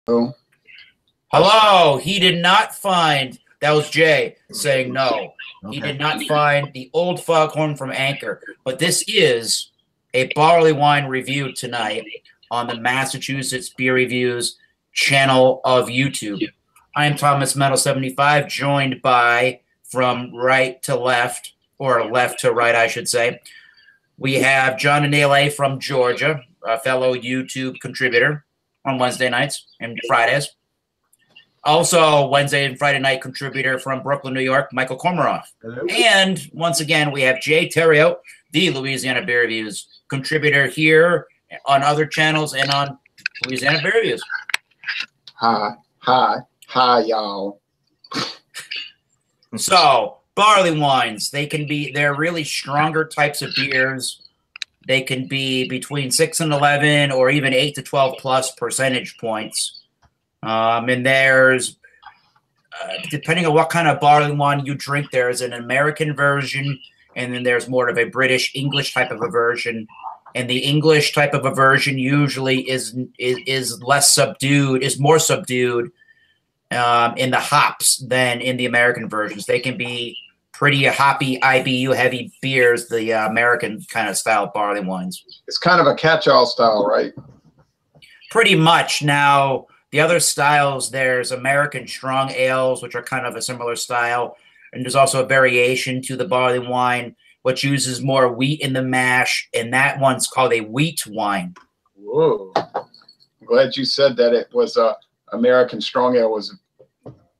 Hello. He did not find. That was Jay saying no. Okay. He did not find the old foghorn from Anchor. But this is a barley wine review tonight on the Massachusetts Beer Reviews channel of YouTube. I am Thomas Metal 75, joined by, from right to left, or left to right, I should say, we have John Anele from Georgia, a fellow YouTube contributor on Wednesday nights and Fridays. Also, Wednesday and Friday night contributor from Brooklyn, New York, Michael Komaroff. Hello. And once again, we have Jay Theriault, the Louisiana Beer Reviews contributor here on other channels and on Louisiana Beer Reviews. Hi, y'all. So, barley wines, they're really stronger types of beers. They can be between 6 and 11 or even 8 to 12 plus percentage points. And there's, depending on what kind of barley wine you drink, there's an American version, and then there's more of a British English type of a version. And the English type of a version usually is less subdued, is more subdued in the hops than in the American versions. They can be pretty hoppy, IBU heavy beers, the American kind of style barley wines. It's kind of a catch-all style, right? Pretty much. Now, the other styles, there's American strong ales, which are kind of a similar style. And there's also a variation to the barley wine, which uses more wheat in the mash, and that one's called a wheat wine. Whoa. I'm glad you said that it was American strong ale was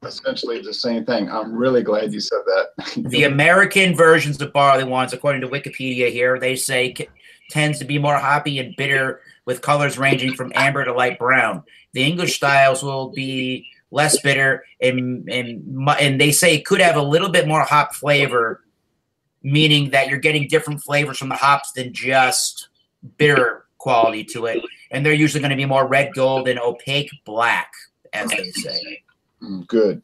essentially the same thing. I'm really glad you said that. The American versions of barley wines, according to Wikipedia here, they say tends to be more hoppy and bitter with colors ranging from amber to light brown. The English styles will be less bitter, and they say it could have a little bit more hop flavor, meaning that you're getting different flavors from the hops than just bitter quality to it. And they're usually going to be more red, gold, and opaque black, as they say. Good.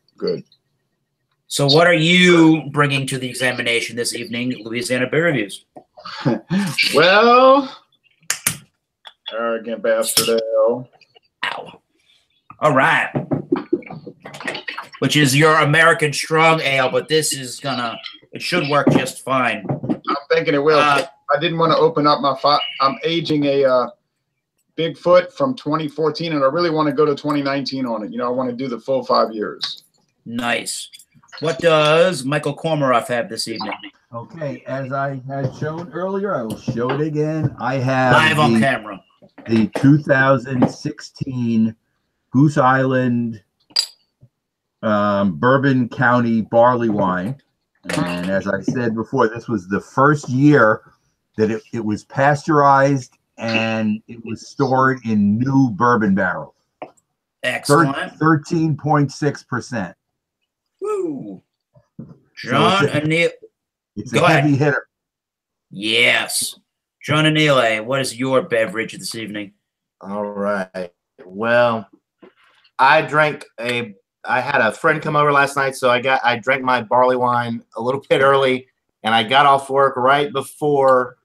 So what are you bringing to the examination this evening, Louisiana Beer Reviews? Well, arrogant bastard ale. Ow. All right. Which is your American strong ale, but this is it should work just fine. I'm thinking it will. I didn't want to open up my I'm aging a Bigfoot from 2014, and I really want to go to 2019 on it. You know, I want to do the full 5 years. Nice. What does Michael Komaroff have this evening? Okay, as I had shown earlier, I will show it again. I have live on camera the 2016 Goose Island Bourbon County barley wine. And as I said before, this was the first year that it was pasteurized and it was stored in new bourbon barrels. Excellent. 13.6%. Woo. John Anele. It's a heavy hitter. Yes. John Anele, what is your beverage this evening? All right. Well, I had a friend come over last night, so I drank my barley wine a little bit early, and I got off work right before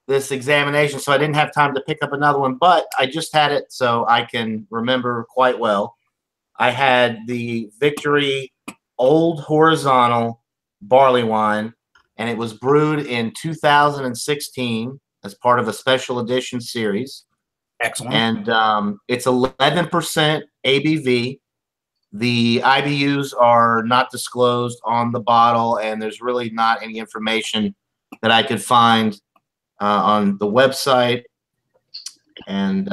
this examination, so I didn't have time to pick up another one, but I just had it, so I can remember quite well. I had the Victory Old Horizontal barley wine, and it was brewed in 2016 as part of a special edition series. Excellent. And it's 11% ABV. The IBUs are not disclosed on the bottle, and there's really not any information that I could find on the website. And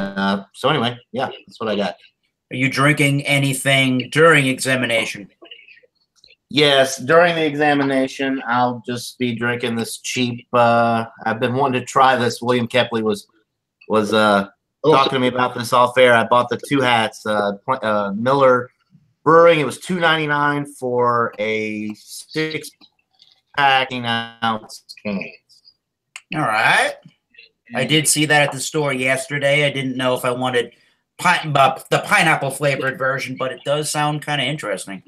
so anyway, yeah, that's what I got. Are you drinking anything during examination? Yes, during the examination, I'll just be drinking this cheap. I've been wanting to try this. William Kepley was talking to me about this off air. I bought the two hats, Miller Brewing. It was $2.99 for a 6-pack ounce can. All right. I did see that at the store yesterday. I didn't know if I wanted the pineapple flavored version, but it does sound kind of interesting.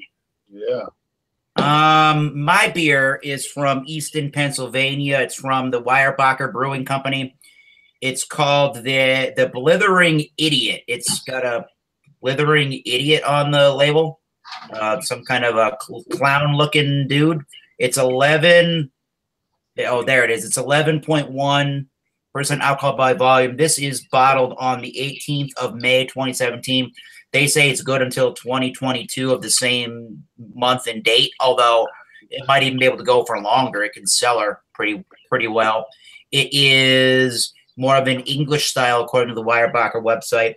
Yeah. My beer is from Easton, Pennsylvania. It's from the Weyerbacher Brewing Company. It's called the Blithering Idiot. It's got a Blithering Idiot on the label. Some kind of a clown-looking dude. It's 11. Oh, there it is. It's 11.1% alcohol by volume. This is bottled on the 18th of May, 2017. They say it's good until 2022 of the same month and date, although it might even be able to go for longer. It can cellar pretty well. It is more of an English style, according to the Weyerbacher website.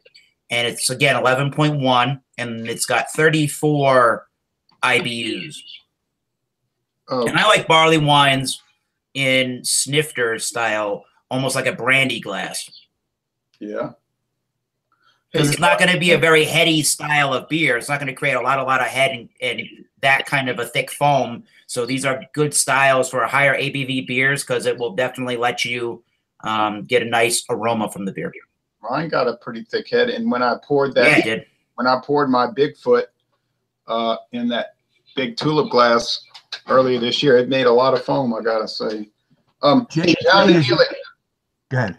And it's, again, 11.1, and it's got 34 IBUs. Oh. And I like barley wines in snifter style, almost like a brandy glass. Yeah. Because it's not going to be a very heady style of beer. It's not going to create a lot of head and that kind of a thick foam. So these are good styles for higher ABV beers because it will definitely let you get a nice aroma from the beer. Mine got a pretty thick head, and when I poured that, yeah, it did. When I poured my Bigfoot in that big tulip glass earlier this year, it made a lot of foam. I gotta say. Johnny, go ahead.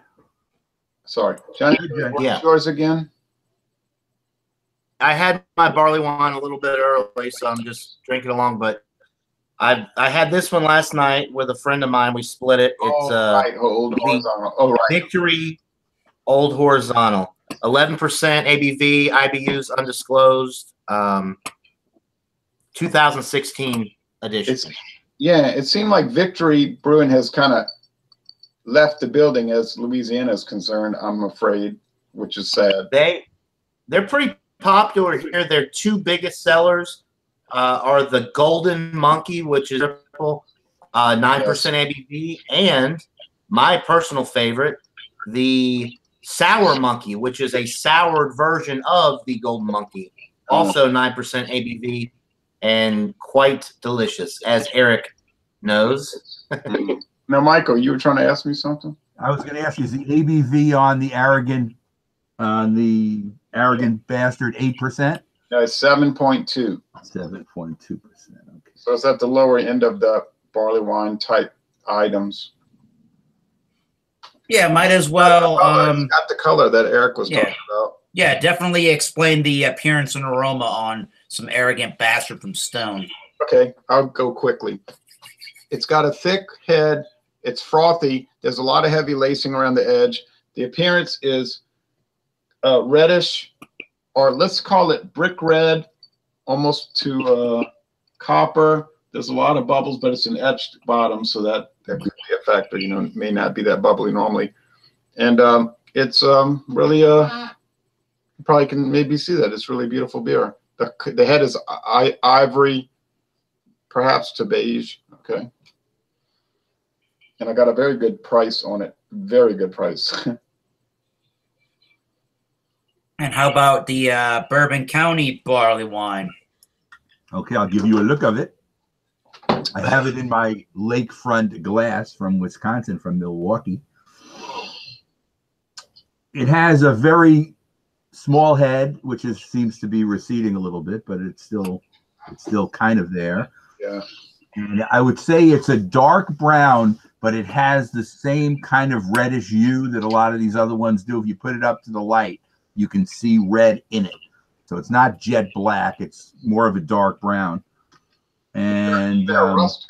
Sorry, Johnny. What's yours again? I had my barley wine a little bit early, so I'm just drinking along. But I had this one last night with a friend of mine. We split it. It's right, Old Horizontal. Oh, right. Victory Old Horizontal. 11% ABV, IBUs undisclosed. 2016 edition. It seemed like Victory Brewing has kind of left the building as Louisiana is concerned, I'm afraid, which is sad. They're pretty popular here. Their two biggest sellers are the Golden Monkey, which is 9% ABV, and my personal favorite, the Sour Monkey, which is a soured version of the Golden Monkey, also 9% ABV and quite delicious, as Eric knows. Now, Michael, you were trying to ask me something? I was going to ask you, is the ABV on the Arrogant Bastard 8%? No, it's 7.2. 7.2%. Okay. So it's at the lower end of the barley wine type items. Yeah, might as well. It's got the color that Eric was talking about. Yeah, definitely explain the appearance and aroma on some Arrogant Bastard from Stone. Okay, I'll go quickly. It's got a thick head. It's frothy. There's a lot of heavy lacing around the edge. The appearance is reddish, or let's call it brick red, almost to copper. There's a lot of bubbles, but it's an etched bottom, so that could be a factor. You know, it may not be that bubbly normally. And it's really, you probably can maybe see that. It's really beautiful beer. The head is ivory, perhaps to beige. Okay. And I got a very good price on it. Very good price. And how about the Bourbon County barley wine? Okay, I'll give you a look of it. I have it in my lakefront glass from Wisconsin, from Milwaukee. It has a very small head, which seems to be receding a little bit, but it's still kind of there. Yeah. And I would say it's a dark brown, but it has the same kind of reddish hue that a lot of these other ones do. If you put it up to the light, you can see red in it. So it's not jet black. It's more of a dark brown. And a rust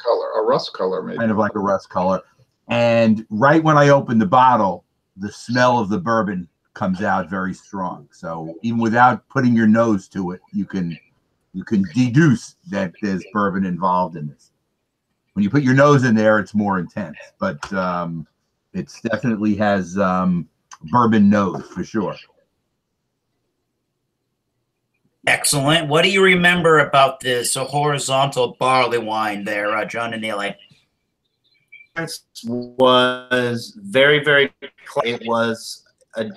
color maybe. Kind of like a rust color. And right when I open the bottle, the smell of the bourbon comes out very strong. So even without putting your nose to it, you can deduce that there's bourbon involved in this. When you put your nose in there, it's more intense, but it definitely has bourbon nose for sure. Excellent. What do you remember about this horizontal barley wine there, John and Neely? It was very, very clear. It was an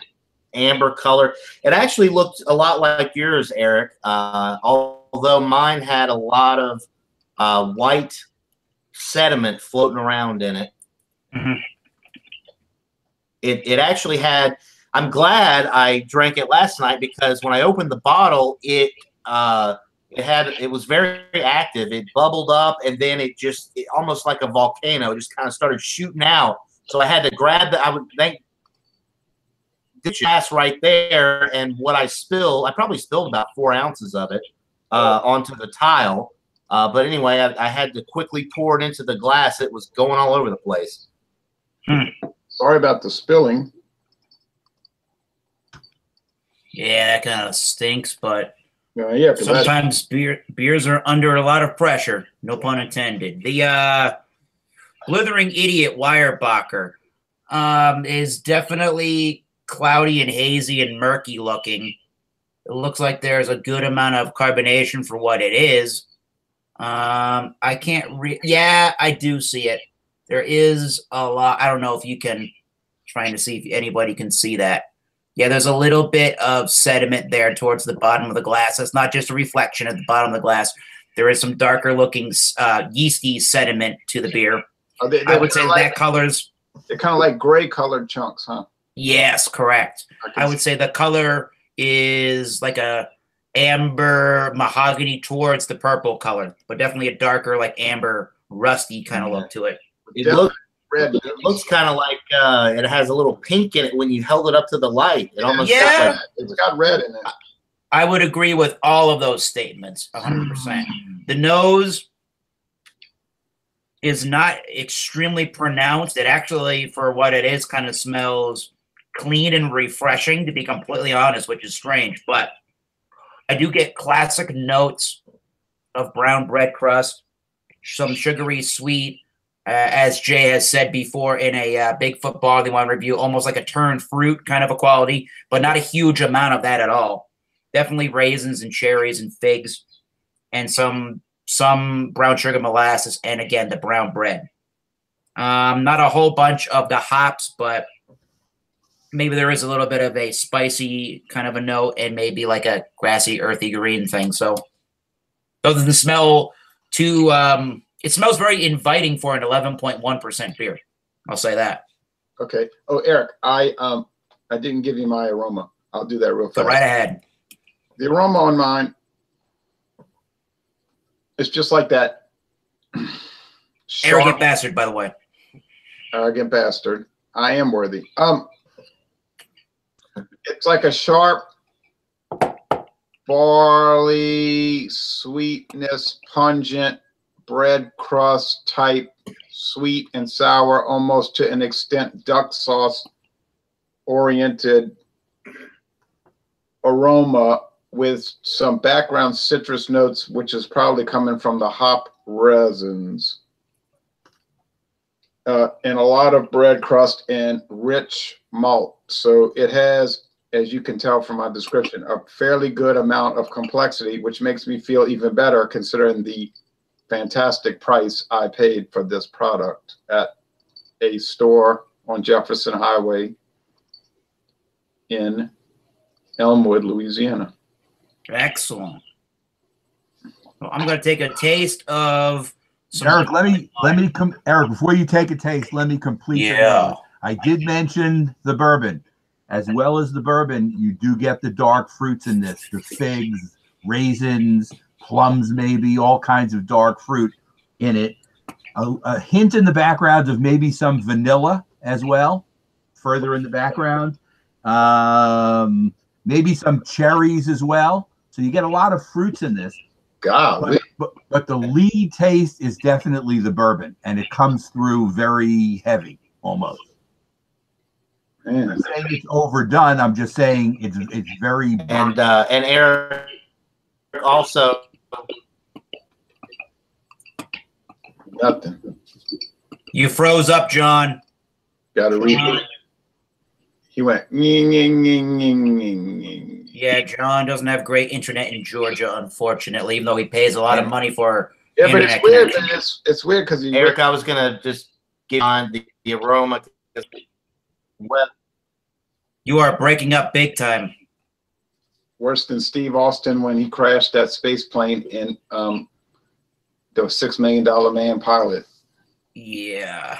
amber color. It actually looked a lot like yours, Eric, although mine had a lot of white sediment floating around in it. Mm-hmm. It actually had, I'm glad I drank it last night, because when I opened the bottle, it was very, very active. It bubbled up, and then it almost like a volcano, it just kind of started shooting out. So I had to grab glass right there, and what I probably spilled about 4 ounces of it onto the tile. But anyway, I had to quickly pour it into the glass. It was going all over the place. Sorry about the spilling. Yeah, that kind of stinks, but Yeah, sometimes beers are under a lot of pressure. No pun intended. The Blithering Idiot Weyerbacher is definitely cloudy and hazy and murky looking. It looks like there's a good amount of carbonation for what it is. I can't yeah, I do see it. There is a lot. I don't know if you can, trying to see if anybody can see that. Yeah, there's a little bit of sediment there towards the bottom of the glass. It's not just a reflection at the bottom of the glass. There is some darker looking yeasty sediment to the beer. I would say that colors. They're kind of like gray colored chunks, huh? Yes, correct. I would say the color is like a amber mahogany towards the purple color, but definitely a darker, like amber, rusty kind of look to it. It looks kind of like it has a little pink in it when you held it up to the light. It almost it's got red in it. I would agree with all of those statements, 100%. The nose is not extremely pronounced. It actually, for what it is, kind of smells clean and refreshing, to be completely honest, which is strange. But I do get classic notes of brown bread crust, some sugary sweet, as Jay has said before in a Bigfoot Barley Wine review, almost like a turned fruit kind of a quality, but not a huge amount of that at all. Definitely raisins and cherries and figs and some brown sugar molasses, and again, the brown bread. Not a whole bunch of the hops, but maybe there is a little bit of a spicy kind of a note and maybe like a grassy, earthy green thing. So it doesn't smell too it smells very inviting for an 11.1% beer. I'll say that. Okay. Oh, Eric, I didn't give you my aroma. I'll do that real fast. Go right ahead. The aroma on mine, it's just like that. Arrogant bastard, by the way. Arrogant bastard. I am worthy. It's like a sharp barley sweetness, pungent bread crust type, sweet and sour, almost to an extent duck sauce oriented aroma with some background citrus notes, which is probably coming from the hop resins. And a lot of bread crust and rich malt. So it has, as you can tell from my description, a fairly good amount of complexity, which makes me feel even better considering the fantastic price I paid for this product at a store on Jefferson Highway in Elmwood, Louisiana. Excellent. Well, I'm going to take a taste of Eric, Eric, before you take a taste, let me complete the note. I did mention the bourbon. As well as the bourbon, you do get the dark fruits in this, the figs, raisins, plums, maybe all kinds of dark fruit in it. A hint in the background of maybe some vanilla as well, further in the background. Maybe some cherries as well. So you get a lot of fruits in this. God, but the lead taste is definitely the bourbon, and it comes through very heavy, almost. Man. I'm saying it's overdone. I'm just saying it's very. And Eric also. Nothing. You froze up, John. Got to read it. He went. Nying, nying, nying, nying, nying. Yeah, John doesn't have great internet in Georgia, unfortunately, even though he pays a lot of money for but internet it's weird. connection. It's weird because Eric, I was gonna just give on the aroma. Well, you are breaking up big time. Worse than Steve Austin when he crashed that space plane in the $6 Million Man pilot. Yeah.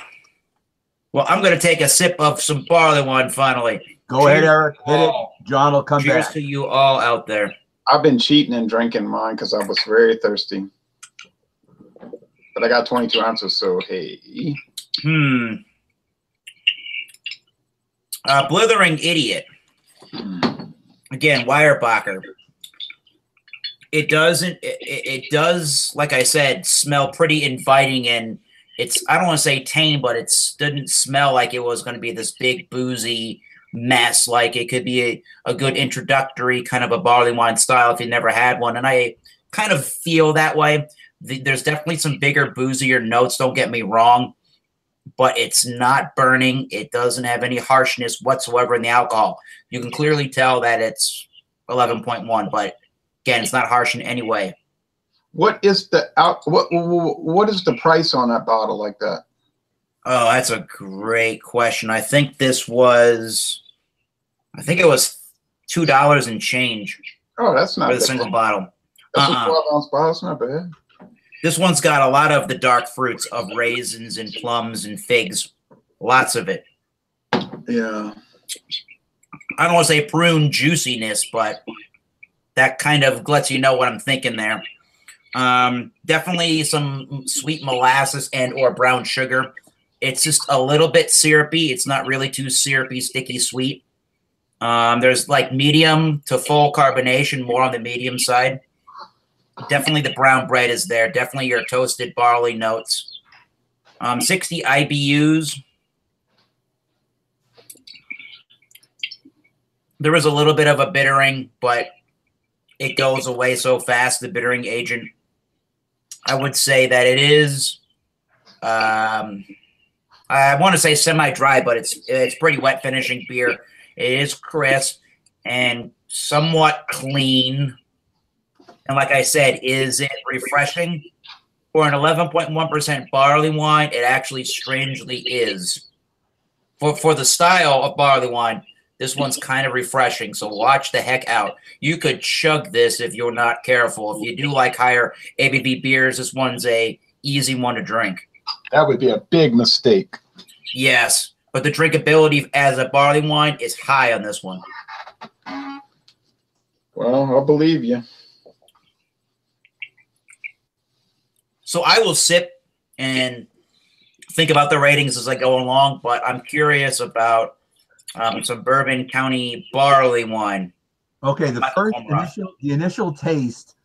Well, I'm going to take a sip of some barley wine finally. Go ahead, Eric. Hit it. John will come Cheers back. to you all out there. I've been cheating and drinking mine because I was very thirsty. But I got 22 ounces, so hey. Blithering Idiot. Again, Weyerbacher. It doesn't. It does, like I said, smell pretty inviting, and it's. I don't want to say tame, but it didn't smell like it was going to be this big boozy mess. Like it could be a good introductory kind of a barley wine style if you never had one, and I kind of feel that way. There's definitely some bigger, boozier notes. Don't get me wrong, but it's not burning. It doesn't have any harshness whatsoever in the alcohol. You can clearly tell that it's 11.1, but again, it's not harsh in any way. What is the what is the price on that bottle like that? Oh, that's a great question. I think it was $2 and change. Oh, that's not for the bad. single bottle. That's a 12-ounce bottle. It's not bad. This one's got a lot of the dark fruits of raisins and plums and figs. Lots of it. Yeah. I don't want to say prune juiciness, but that kind of lets you know what I'm thinking there. Definitely some sweet molasses and or brown sugar. It's just a little bit syrupy. It's not really too syrupy, sticky, sweet. There's like medium to full carbonation, more on the medium side. Definitely the brown bread is there. Definitely your toasted barley notes. 60 IBUs. There is a little bit of a bittering, but it goes away so fast, the bittering agent. I would say that it is, I want to say semi-dry, but it's pretty wet finishing beer. It is crisp and somewhat clean. And like I said, is it refreshing? For an 11.1% barley wine, it actually strangely is. For the style of barley wine, this one's kind of refreshing, so watch the heck out. You could chug this if you're not careful. If you do like higher ABV beers, this one's a easy one to drink. That would be a big mistake. Yes, but the drinkability as a barley wine is high on this one. Well, I'll believe you. So I will sip and think about the ratings as I go along, but I'm curious about some Bourbon County barley wine. Okay, the initial taste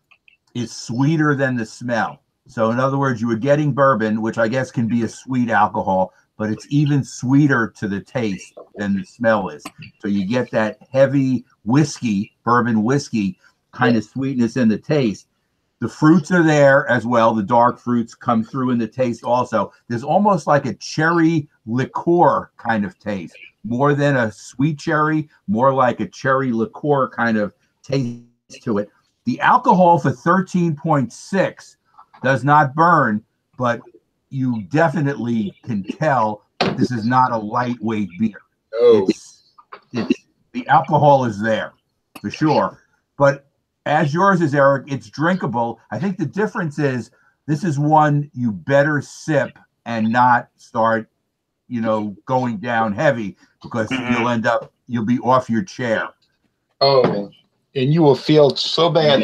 is sweeter than the smell. So in other words, you were getting bourbon, which I guess can be a sweet alcohol, but it's even sweeter to the taste than the smell is. So you get that heavy whiskey, bourbon whiskey kind of sweetness in the taste. The fruits are there as well. The dark fruits come through in the taste also. There's almost like a cherry liqueur kind of taste. More than a sweet cherry, more like a cherry liqueur kind of taste to it. The alcohol for 13.6 does not burn, but you definitely can tell this is not a lightweight beer. Oh. The alcohol is there for sure. But as yours is, Eric, it's drinkable. I think the difference is this is one you better sip and not start, going down heavy, because you'll be off your chair. Oh, and you will feel so bad.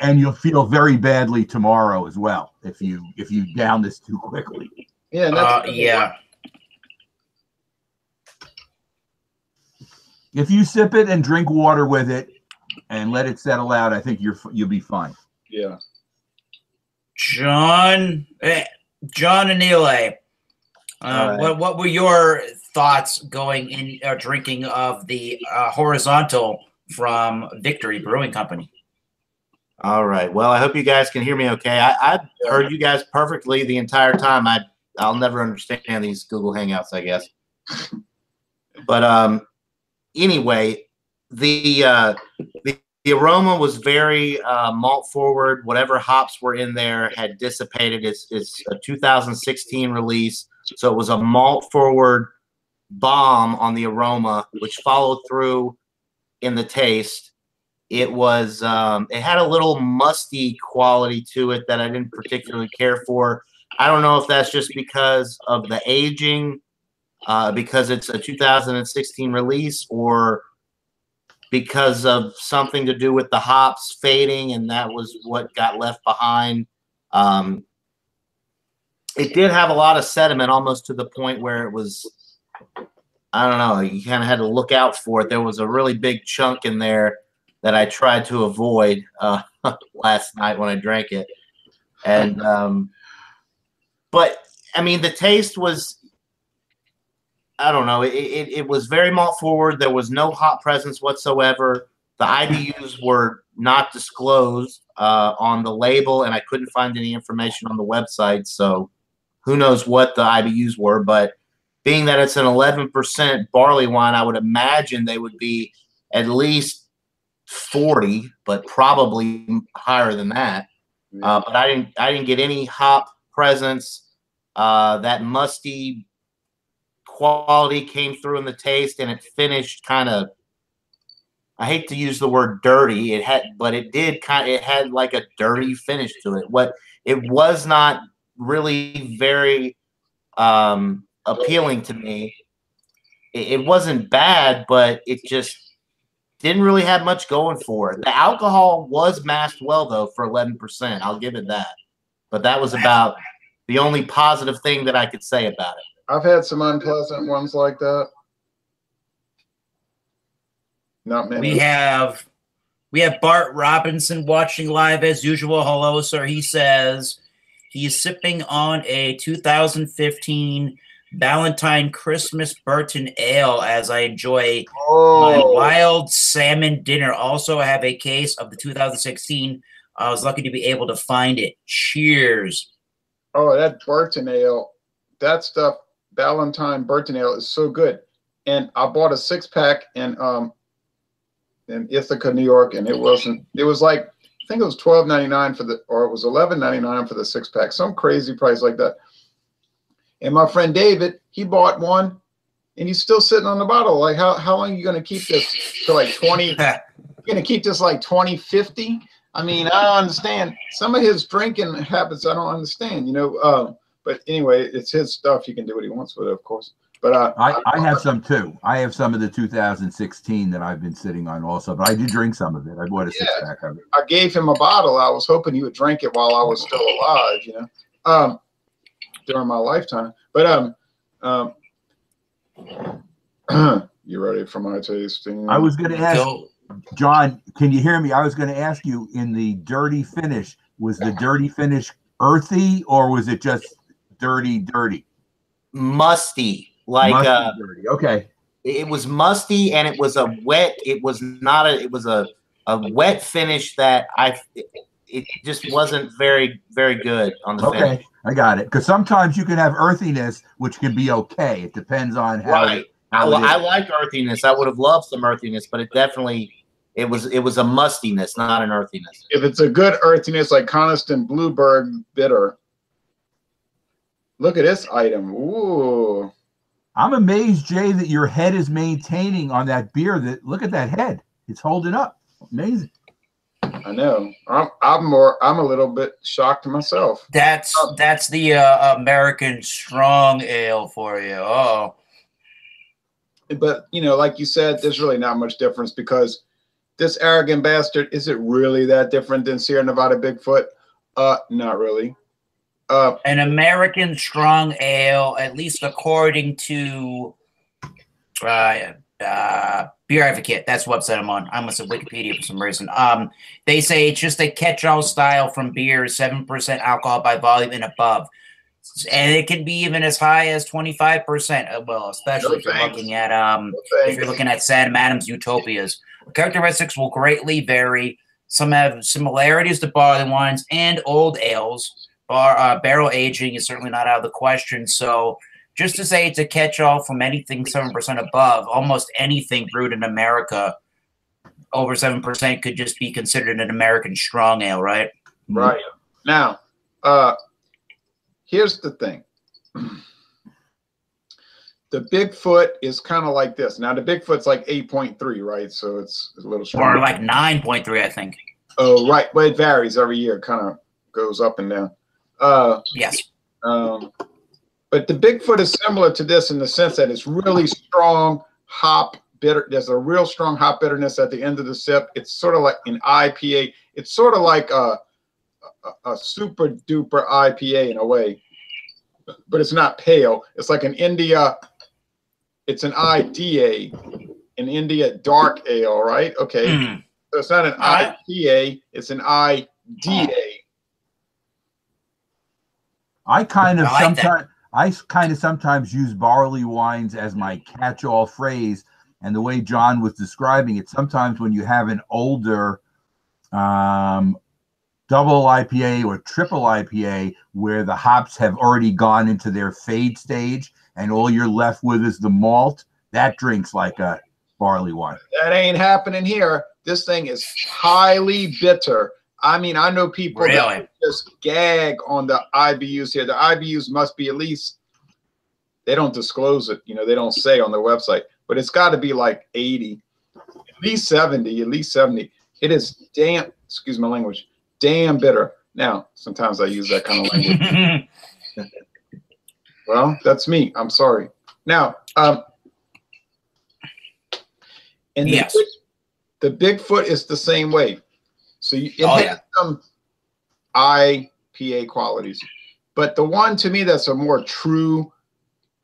And you'll feel very badly tomorrow as well if you down this too quickly. Yeah. Yeah. If you sip it and drink water with it and let it settle out, I think you'll be fine. Yeah. John and Neil, what were your thoughts going in drinking of the Horizontal from Victory Brewing Company? All right. Well, I hope you guys can hear me okay. I heard you guys perfectly the entire time. I'll never understand these Google Hangouts, I guess. But anyway, the aroma was very malt forward. Whatever hops were in there had dissipated. It's a 2016 release, so it was a malt forward bomb on the aroma, which followed through in the taste. It was it had a little musty quality to it that I didn't particularly care for. I don't know if that's just because of the aging, because it's a 2016 release, or because of something to do with the hops fading, and that was what got left behind. It did have a lot of sediment, almost to the point where it was, I don't know. You kind of had to look out for it. There was a really big chunk in there that I tried to avoid last night when I drank it. And but I mean, the taste was, I don't know. It was very malt forward. There was no hop presence whatsoever. The IBUs were not disclosed on the label, and I couldn't find any information on the website. So who knows what the IBUs were, but being that it's an 11% barley wine, I would imagine they would be at least 40, but probably higher than that. But I didn't get any hop presence. That musty quality came through in the taste, and it finished kind of, I hate to use the word dirty. It had like a dirty finish to it. It was not really very appealing to me. It wasn't bad, but it just didn't really have much going for it. The alcohol was masked well, though, for 11%. I'll give it that. But that was about the only positive thing that I could say about it. I've had some unpleasant ones like that. Not many. We have Bart Robinson watching live as usual. Hello, sir. He says he's sipping on a 2015 Valentine Christmas Burton Ale as I enjoy my wild salmon dinner. Also, I have a case of the 2016. I was lucky to be able to find it. Cheers. Oh, that Burton Ale, that stuff, Valentine Burton Ale is so good. And I bought a 6-pack in Ithaca, New York, and it was like, I think it was $12.99 or it was $11.99 for the 6-pack, some crazy price like that. And my friend David, he bought one, and he's still sitting on the bottle. Like, how long are you going to keep this to like 20? You're going to keep this like 2050? I mean, I don't understand. Some of his drinking habits, I don't understand, you know. But anyway, it's his stuff. He can do what he wants with it, of course. But I have some too. I have some of the 2016 that I've been sitting on also, but I do drink some of it. I bought a 6-pack of it. I gave him a bottle. I was hoping he would drink it while I was still alive, you know, during my lifetime. But you ready for my tasting? I was going to ask, John, can you hear me? I was going to ask you, in the dirty finish, was the dirty finish earthy or was it just dirty? Musty. Like musty, dirty. Okay. It was musty, and it was a wet. It was not a. It was a wet finish that it just wasn't very good on the finish. Okay, I got it. Because sometimes you can have earthiness, which can be okay. It depends on how. Right. I like earthiness. I would have loved some earthiness, but it was a mustiness, not an earthiness. If it's a good earthiness like Coniston Blueberg bitter. Look at this item. Ooh. I'm amazed, Jay, that your head is maintaining on that beer. Look at that head. It's holding up. Amazing. I know. I'm a little bit shocked myself. That's the American Strong Ale for you. Oh. But, you know, like you said, there's really not much difference because this arrogant bastard, is it really that different than Sierra Nevada Bigfoot? Not really. An American Strong Ale, at least according to Beer Advocate, that's the website I'm on. I must have Wikipedia for some reason. They say it's just a catch-all style from beers, 7% alcohol by volume and above. And it can be even as high as 25%. Well, especially if you're looking at Sam Adams Utopias. Characteristics will greatly vary. Some have similarities to barley wines and old ales. Barrel aging is certainly not out of the question. So just to say it's a catch-all from anything 7% above, almost anything brewed in America over 7% could just be considered an American Strong Ale, right? Right. Now, here's the thing. The Bigfoot is kind of like this. Now, the Bigfoot's like 8.3, right? So it's a little stronger. Or like 9.3, I think. Oh, right. Well, it varies every year. It kind of goes up and down. Yes. But the Bigfoot is similar to this in the sense that it's really strong hop bitter. There's a real strong hop bitterness at the end of the sip. It's sort of like an IPA. It's sort of like a super duper IPA in a way, but it's not pale. It's like an India It's an IDA. In India, dark ale, right? Okay. So it's not an IPA, it's an IDA. I kind of sometimes use barley wines as my catch-all phrase. And the way John was describing it, sometimes when you have an older double IPA or triple IPA where the hops have already gone into their fade stage and all you're left with is the malt, that drinks like a barley wine. That ain't happening here. This thing is highly bitter. I mean, I know people that just gag on the IBUs here. The IBUs must be at least, they don't disclose it, you know, they don't say on their website, but it's got to be like 80, at least 70, at least 70. It is damn, excuse my language, damn bitter. Now, sometimes I use that kind of language. Well, that's me. I'm sorry. Now, and yes, the Bigfoot is the same way. So it has some IPA qualities, but the one to me that's a more true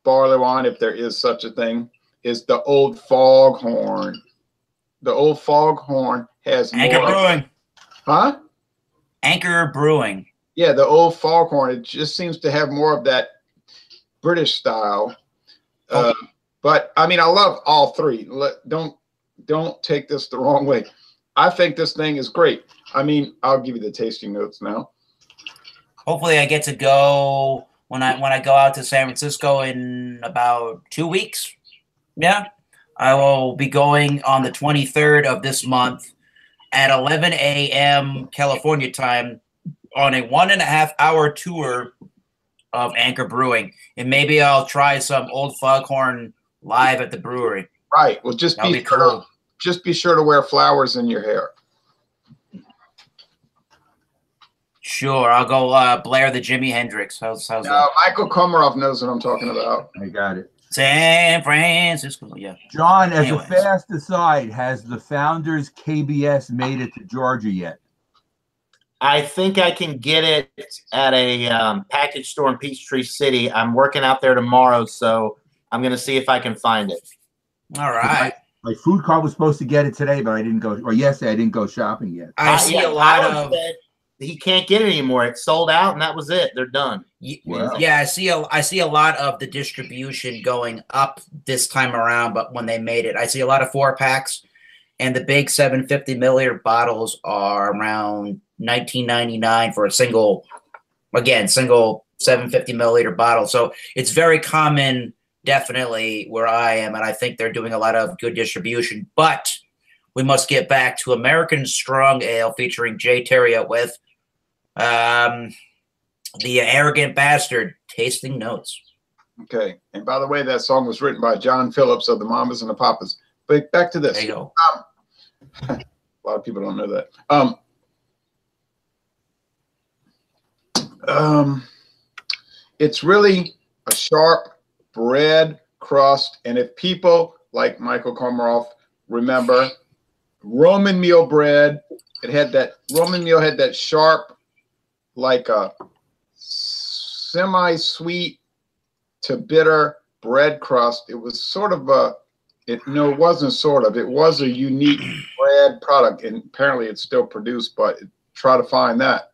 barley wine, if there is such a thing, is the Old Foghorn. The Old Foghorn has Anchor Brewing. Huh? Anchor Brewing. Yeah, the Old Foghorn. It just seems to have more of that British style. But I mean, I love all three. Don't take this the wrong way. I think this thing is great. I mean, I'll give you the tasting notes now. Hopefully I get to go when I go out to San Francisco in about 2 weeks. Yeah. I will be going on the 23rd of this month at 11 a.m. California time on a 1.5-hour tour of Anchor Brewing. And maybe I'll try some Old Foghorn live at the brewery. Right. Well, just be cool. Just be sure to wear flowers in your hair. Sure, I'll go blare the Jimi Hendrix. How's that? Michael Komarov knows what I'm talking about. I got it. San Francisco, yeah. John, as a fast aside, has the Founders KBS made it to Georgia yet? I think I can get it at a package store in Peachtree City. I'm working out there tomorrow, so I'm going to see if I can find it. All right. My food cart was supposed to get it today, but I didn't go. Or yesterday, I didn't go shopping yet. I see a lot of. He can't get it anymore. It sold out, and that was it. They're done. Wow. Yeah, I see a lot of the distribution going up this time around. But when they made it, I see a lot of 4-packs, and the big 750 milliliter bottles are around $19.99 for a single 750 milliliter bottle. So it's very common. Definitely where I am, and I think they're doing a lot of good distribution. But we must get back to American Strong Ale featuring Jay Terriot with the Arrogant Bastard tasting notes. Okay, and by the way, that song was written by John Phillips of the Mamas and the Papas. But back to this. There you go. A lot of people don't know that. It's really a sharp bread crust, and if people like Michael Komarov remember Roman meal bread, Roman meal had that sharp, like a semi-sweet to bitter bread crust. It was sort of it wasn't sort of, it was a unique bread product, and apparently it's still produced, but try to find that.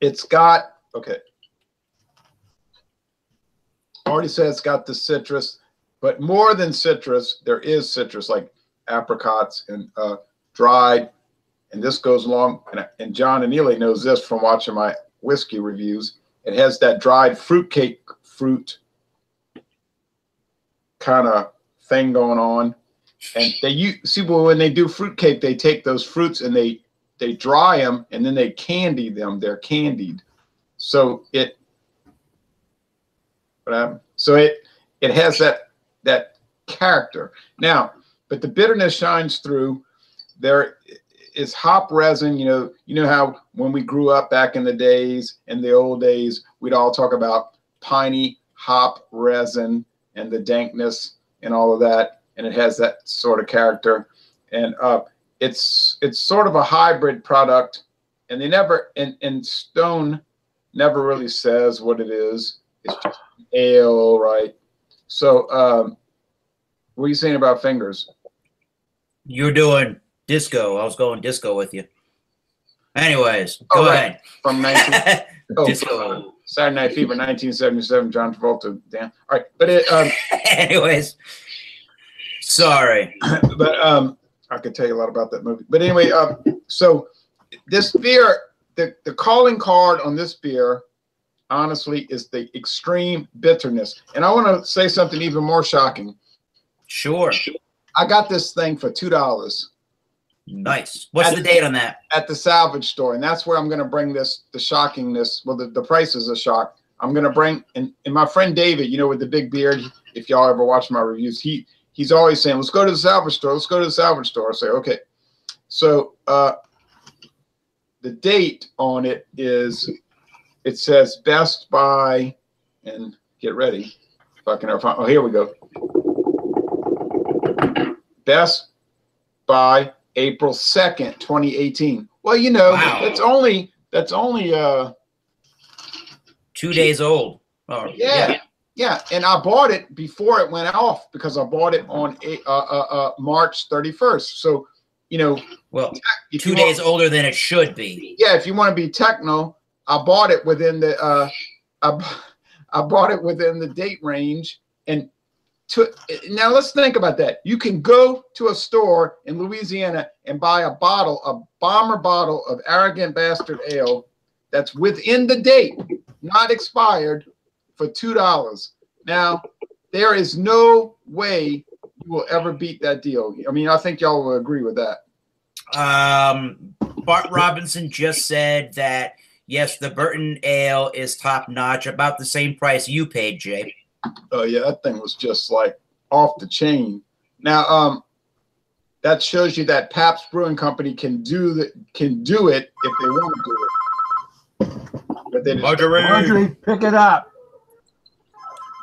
It's got, okay, already said it's got the citrus, but more than citrus, there is citrus like apricots and dried, and this goes along, and John Anili knows this from watching my whiskey reviews. It has that dried fruit kind of thing going on, and see, well, when they do fruitcake, they take those fruits and they dry them and then they candy them. They're candied, so it has that character. Now, but the bitterness shines through. There is hop resin. You know how when we grew up back in the days, in the old days, we'd all talk about piney hop resin and the dankness and all of that, and it has that sort of character. And it's sort of a hybrid product, and they never, and Stone never really says what it is. It's just ale, right? So, what are you saying about fingers? You're doing disco. I was going disco with you. Anyways, go ahead. From Disco. Saturday Night Fever, 1977. John Travolta. Damn. All right, but anyways, sorry, but I could tell you a lot about that movie. But anyway, so this beer, the calling card on this beer, honestly, is the extreme bitterness. And I want to say something even more shocking. Sure. I got this thing for $2. Nice. What's the date on that? At the salvage store. And that's where I'm going to bring this, the shockingness. Well, the price is a shock. I'm going to bring, and my friend David, you know, with the big beard, if y'all ever watch my reviews, he's always saying, let's go to the salvage store. Let's go to the salvage store. I say, okay. So the date on it is, it says Best by, and get ready. If I can ever find, oh, here we go. Best by April 2nd, 2018. Well, you know, wow. that's only 2 days old. Oh, yeah. And I bought it before it went off because I bought it on March 31st. So, you know, well, 2 days older than it should be. Yeah, if you want to be techno, I bought it within the I bought it within the date range. And now let's think about that. You can go to a store in Louisiana and buy a bomber bottle of Arrogant Bastard Ale that's within the date, not expired, for $2. Now, there is no way you will ever beat that deal. I mean, I think y'all will agree with that. Bart Robinson just said that, yes, the Burton Ale is top notch, about the same price you paid, Jay. Oh yeah, that thing was just like off the chain. Now, that shows you that Pabst Brewing Company can do it if they want to do it. But they Marjorie, pick it up.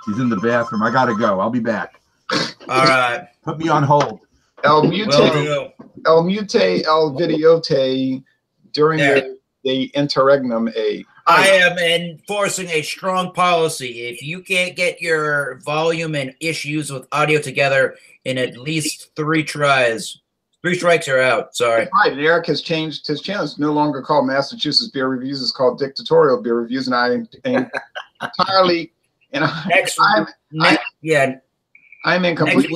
She's in the bathroom. I gotta go. I'll be back. All right. Put me on hold. El Mute, El Videote during the interregnum a. I am enforcing a strong policy. If you can't get your volume and issues with audio together in at least 3 tries, 3 strikes are out. Sorry. Right, and Eric has changed his channel. It's no longer called Massachusetts Beer Reviews. It's called Dictatorial Beer Reviews, and I am entirely. And I'm in complete.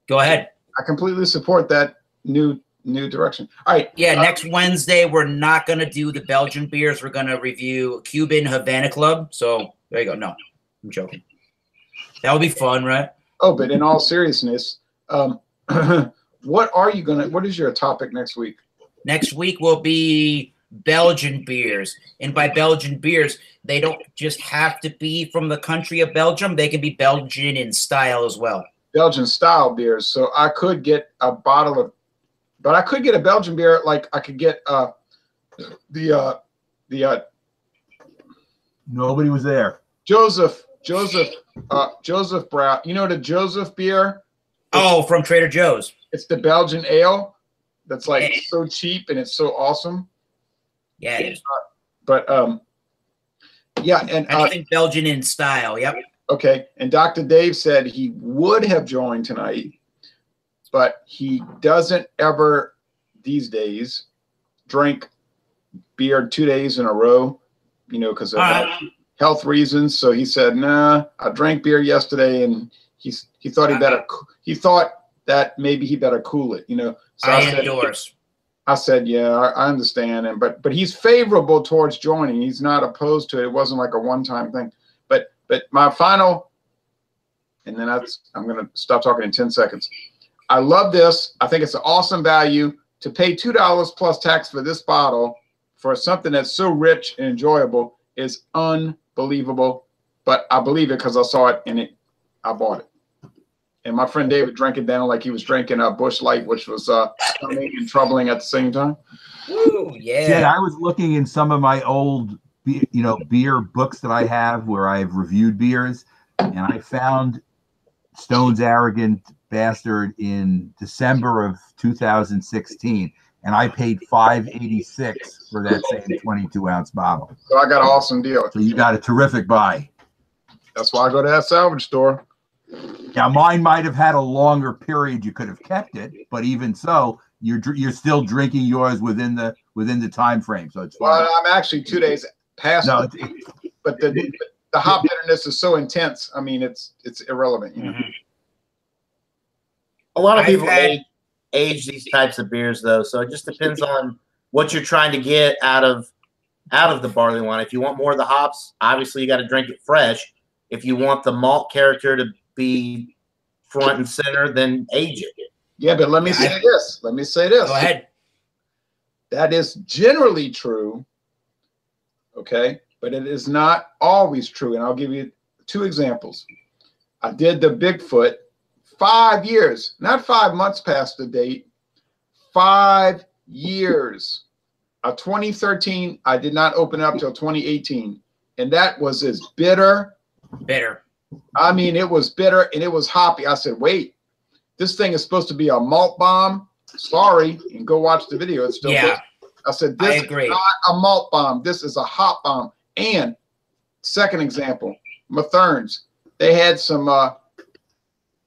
Go ahead. I completely support that new direction. All right. Yeah, next Wednesday we're not going to do the Belgian beers. We're going to review Cuban Havana Club. So there you go. No, I'm joking. That would be fun, right? Oh, but in all seriousness, what is your topic next week? Next week will be Belgian beers. And by Belgian beers, they don't just have to be from the country of Belgium. They can be Belgian in style as well. Belgian style beers. So I could get a bottle of, but I could get a Belgian beer. Like I could get the nobody was there. Joseph Brown. You know the Joseph beer? Oh, from Trader Joe's. It's the Belgian ale that's like so cheap and it's so awesome. Yeah, it is. But yeah, and anything Belgian in style. Yep. Okay, and Dr. Dave said he would have joined tonight, but he doesn't ever these days drink beer 2 days in a row, you know, because of health reasons. So he said, "Nah, I drank beer yesterday," and he thought he thought that maybe he better cool it, you know. So I endorse. I said, yeah, I understand, but he's favorable towards joining. He's not opposed to it. It wasn't like a one-time thing. But my final, and then I'm going to stop talking in 10 seconds. I love this. I think it's an awesome value to pay $2 plus tax for this bottle for something that's so rich and enjoyable is unbelievable. But I believe it because I saw it and I bought it. And my friend David drank it down like he was drinking a Busch Light, which was stunning and troubling at the same time. Ooh, yeah. Yeah, I was looking in some of my old, beer books that I have where I've reviewed beers, and I found Stone's Arrogant Bastard in December of 2016, and I paid $5.86 for that same 22-ounce bottle. So I got an awesome deal. So you got a terrific buy. That's why I go to that salvage store. Now, mine might have had a longer period. You could have kept it, but even so, you're still drinking yours within the time frame. So it's fine. Well, I'm actually 2 days past. No, but the hop bitterness is so intense. I mean, it's irrelevant. You know? A lot of people age these types of beers, though, so it just depends on what you're trying to get out of the barley wine. If you want more of the hops, obviously you got to drink it fresh. If you want the malt character to be front and center, then age it. Yeah, but let me say this. Let me say this. Go ahead. That is generally true, okay? But it is not always true. And I'll give you 2 examples. I did the Bigfoot 5 years, not 5 months past the date, 5 years. 2013, I did not open up till 2018. And that was as bitter. Bitter. I mean, it was bitter and it was hoppy. I said, wait, this thing is supposed to be a malt bomb. Sorry, you can go watch the video. It's still good. I said, this is not a malt bomb. This is a hop bomb. And second example, Mathern's. They had some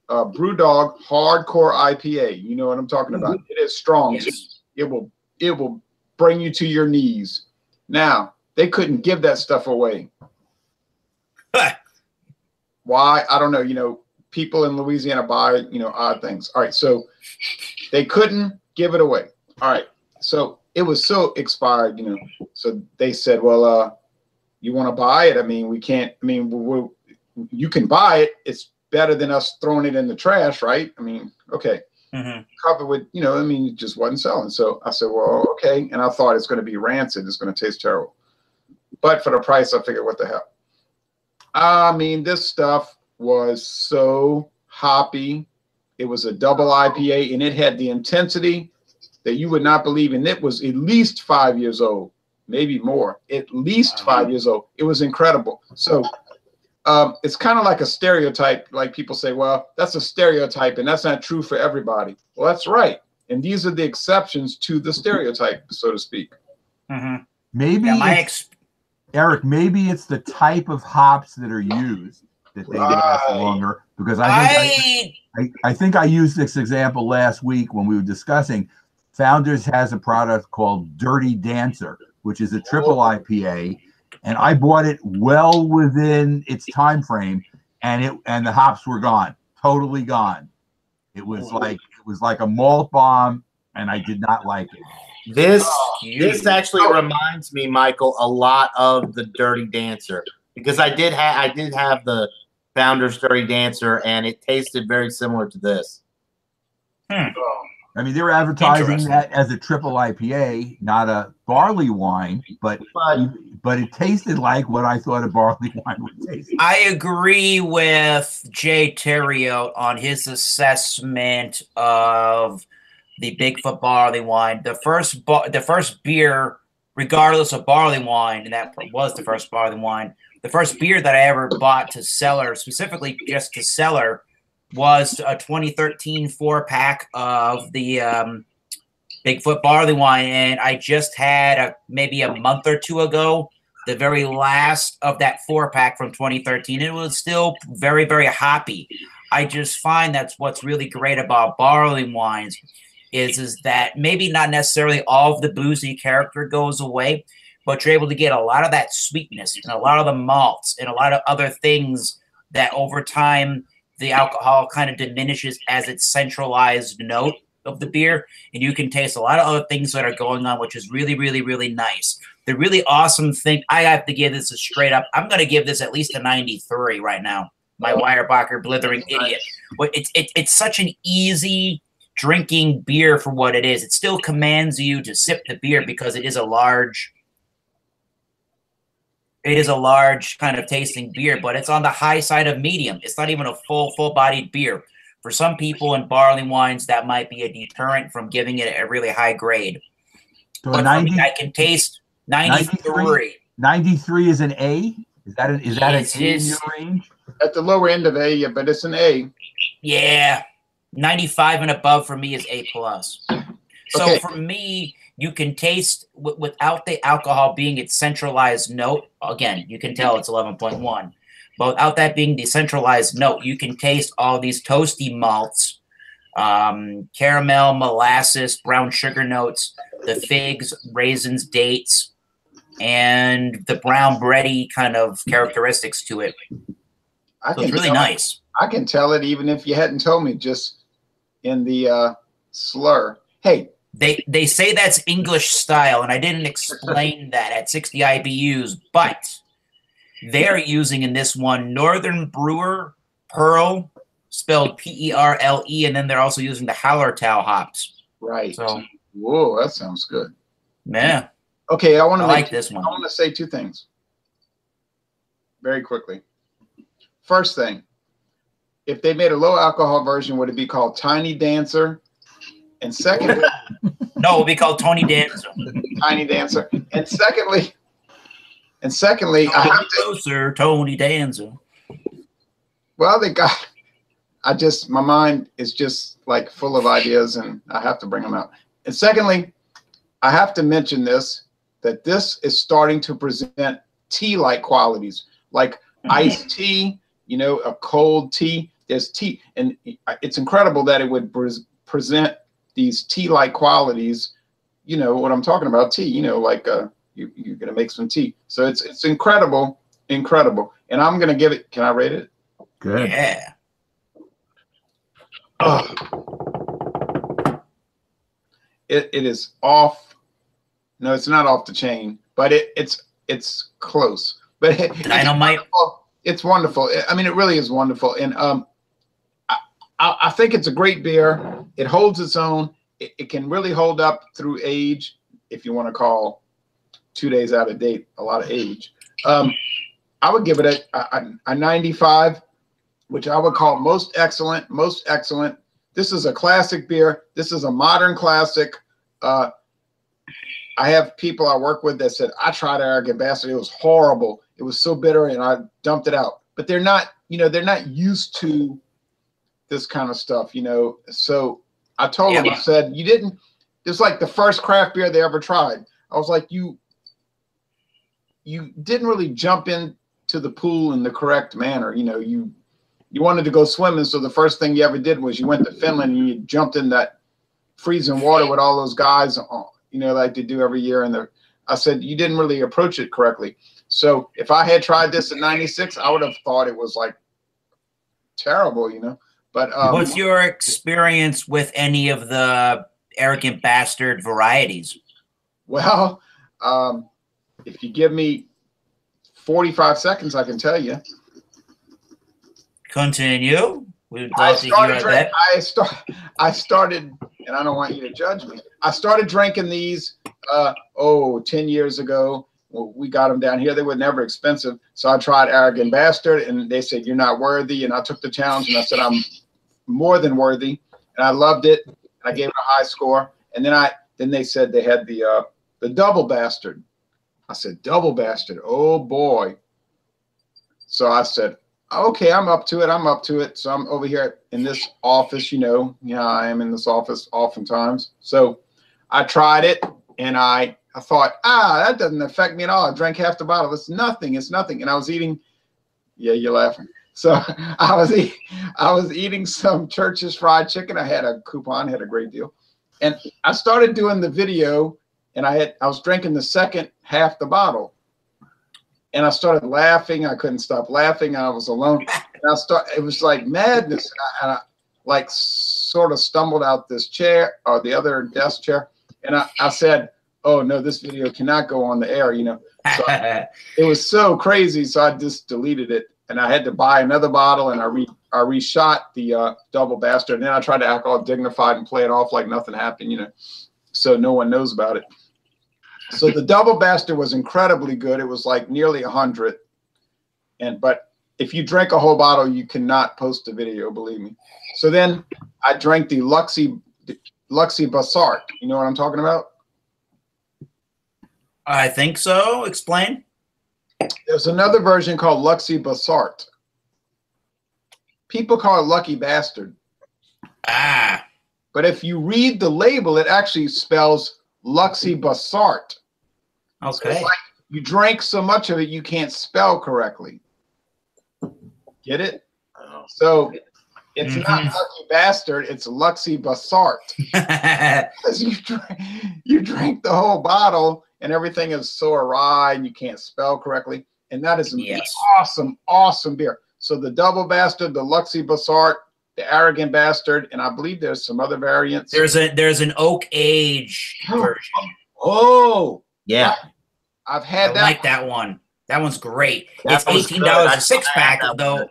Brewdog Hardcore IPA. You know what I'm talking about. It is strong. Yes. It will bring you to your knees. Now, they couldn't give that stuff away. Why? I don't know. You know, people in Louisiana buy, you know, odd things. All right. So they couldn't give it away. All right. So it was so expired, you know. So they said, well, you want to buy it? I mean, we can't. I mean, you can buy it. It's better than us throwing it in the trash, right? I mean, okay. Covered with, you know, I mean, it just wasn't selling. So I said, well, okay. And I thought it's going to be rancid. It's going to taste terrible. But for the price, I figured, what the hell? I mean, this stuff was so hoppy. It was a double IPA, and it had the intensity that you would not believe. And it was at least 5 years old, maybe more, at least 5 years old. It was incredible. So it's kind of like a stereotype. Like people say, well, that's a stereotype, and that's not true for everybody. Well, that's right. And these are the exceptions to the stereotype, so to speak. Maybe Eric, maybe it's the type of hops that are used that they last longer, because I think I used this example last week when we were discussing. Founders has a product called Dirty Dancer, which is a triple IPA, and I bought it well within its time frame, and the hops were gone, totally gone. It was like a malt bomb, and I did not like it. This actually reminds me, Michael, a lot of the Dirty Dancer, because I did have the Founders Dirty Dancer, and it tasted very similar to this. I mean, they were advertising that as a triple IPA, not a barley wine, but it tasted like what I thought a barley wine would taste. I agree with Jay Theriot on his assessment of the Bigfoot barley wine. The first beer, regardless of barley wine, and that was the first barley wine, the first beer that I ever bought to cellar, specifically just to cellar, was a 2013 4-pack of the Bigfoot barley wine. And I just had maybe a month or two ago, the very last of that 4-pack from 2013. It was still very, very hoppy. I just find that's what's really great about barley wines is that maybe not necessarily all of the boozy character goes away, but you're able to get a lot of that sweetness and a lot of the malts and a lot of other things that over time the alcohol kind of diminishes as its centralized note of the beer. And you can taste a lot of other things that are going on, which is really, really, really nice. The really awesome thing, I have to give this a straight up, I'm going to give this at least a 93 right now. My Weyerbacher Blithering Idiot. But it's such an easy drinking beer for what it is. It still commands you to sip the beer because it is a large kind of tasting beer, but it's on the high side of medium. It's not even a full-bodied beer. For some people in barley wines, that might be a deterrent from giving it a really high grade. So but 90, for me, I can taste 93. 93 is an A? Is that an A in your range? At the lower end of A, yeah, but it's an A. Yeah. 95 and above for me is A+. So for me, you can taste, without the alcohol being its centralized note, again, you can tell it's 11.1. but without that being decentralized, no, you can taste all these toasty malts, caramel, molasses, brown sugar notes, the figs, raisins, dates, and the brown bready kind of characteristics to it. So it's really nice. I can tell it even if you hadn't told me, just in the slur. Hey. They say that's English style, and I didn't explain that at 60 IBUs, but they're using in this one Northern Brewer Pearl, spelled P-E-R-L-E, and then they're also using the Hallertau hops. Right. So, whoa, that sounds good. Yeah. Okay, I like this one. I want to say two things very quickly. First thing, if they made a low alcohol version, would it be called Tiny Dancer? And secondly, no, it would be called Tony Dancer. Tiny Dancer. And secondly, I have to, closer, Tony Dancer. Well, my mind is just like full of ideas, and I have to bring them out. And secondly, I have to mention that this is starting to present tea-like qualities, like iced tea, a cold tea. There's tea, and it's incredible that it would present these tea-like qualities. You know what I'm talking about, tea, like you're going to make some tea. So it's incredible. And I'm going to give it, can I rate it? Good. Yeah. It is off. No, it's not off the chain, but it's close. But it's wonderful. I mean, it really is wonderful. And I think it's a great beer. It holds its own. It can really hold up through age, if you want to call 2 days out of date a lot of age. I would give it a 95, which I would call most excellent. This is a classic beer. This is a modern classic. I have people I work with that said, I tried Arrogant Bastard. It was horrible. It was so bitter, and I dumped it out. But they're not used to this kind of stuff, So I told them, I said, it's like the first craft beer they ever tried. I was like, you didn't really jump into the pool in the correct manner. You wanted to go swimming. So the first thing you ever did was you went to Finland and you jumped in that freezing water with all those guys, like they do every year. And I said, you didn't really approach it correctly. So if I had tried this at 96, I would have thought it was like terrible, But what's your experience with any of the Arrogant Bastard varieties? Well, if you give me 45 seconds, I can tell you. Continue. We'd love to hear that. I started, and I don't want you to judge me. I started drinking these 10 years ago. Well, we got them down here. They were never expensive. So I tried Arrogant Bastard, and they said, you're not worthy. And I took the challenge, and I said, I'm more than worthy. And I loved it. I gave it a high score. And then they said they had the Double Bastard. I said, Double Bastard. Oh, boy. So I said, okay, I'm up to it. So I'm over here in this office, I am in this office oftentimes. So I tried it, and I thought, that doesn't affect me at all. I drank half the bottle. It's nothing. And I was eating. Yeah, you're laughing. So I was eating some Church's fried chicken. I had a coupon, had a great deal. And I started doing the video, and I was drinking the second half the bottle. And I started laughing. I couldn't stop laughing. I was alone. And it was like madness. And I like sort of stumbled out this chair, or the other desk chair. And I said, oh no, this video cannot go on the air, So it was so crazy. So I just deleted it, and I had to buy another bottle, and I reshot the Double Bastard. And then I tried to act all dignified and play it off like nothing happened, so no one knows about it. So the Double Bastard was incredibly good. It was like nearly 100. But if you drink a whole bottle, you cannot post a video, believe me. So then I drank the Luxy Bassart. You know what I'm talking about? I think so. Explain. There's another version called Luxy Bassart. People call it Lucky Bastard. But if you read the label, it actually spells Luxy Bassart. Okay. So it's like you drank so much of it, you can't spell correctly. Get it? Oh. So it's not Lucky Bastard, it's Luxy Bassart. Because you drink the whole bottle and everything is so awry and you can't spell correctly. And that is an awesome, awesome beer. So the Double Bastard, the Luxy Bassart, the Arrogant Bastard, and I believe there's some other variants. There's an oak age version. Oh, yeah. I've had that. I like that one. That one's great. That It's $18 a six pack, though.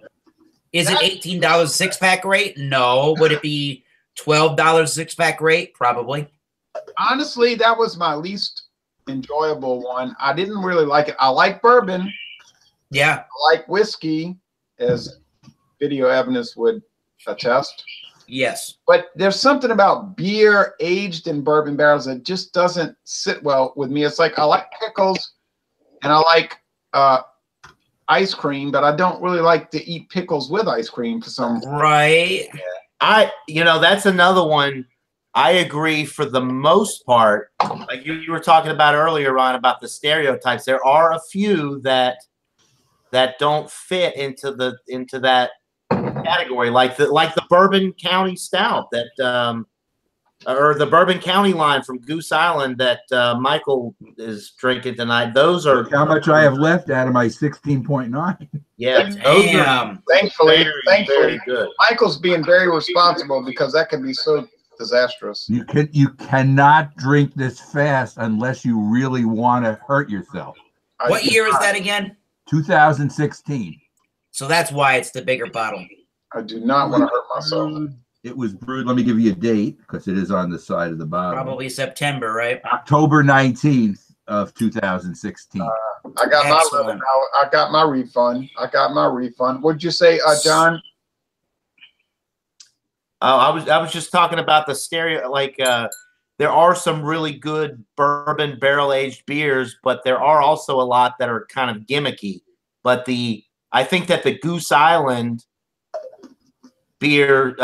Is it $18 a six pack rate? No. Would it be $12 a six pack rate? Probably. Honestly, that was my least enjoyable one. I didn't really like it. I like bourbon. Yeah. I like whiskey, as video evidence would attest. Yes. But there's something about beer aged in bourbon barrels that just doesn't sit well with me. It's like I like pickles and I like ice cream, but I don't really like to eat pickles with ice cream for some reason. Right. That's another one. I agree for the most part. Like you were talking about earlier, Ron, about the stereotypes. There are a few that don't fit into that category, like the Bourbon County Stout that or the Bourbon County line from Goose Island that Michael is drinking tonight. Those are Look how much I have left out of my 16.9. Yeah, those are thankfully very good. Michael's being very responsible because that can be so disastrous. You cannot drink this fast unless you really want to hurt yourself. What year is that again? 2016. So that's why it's the bigger bottle. I do not want to hurt myself. It was brewed. Let me give you a date because it is on the side of the bottle. Probably September, right? October 19th of 2016. I got my $11. I got my refund. What'd you say, John? I was just talking about the stereo. There are some really good bourbon barrel aged beers, but there are also a lot that are kind of gimmicky. But I think that the Goose Island beer,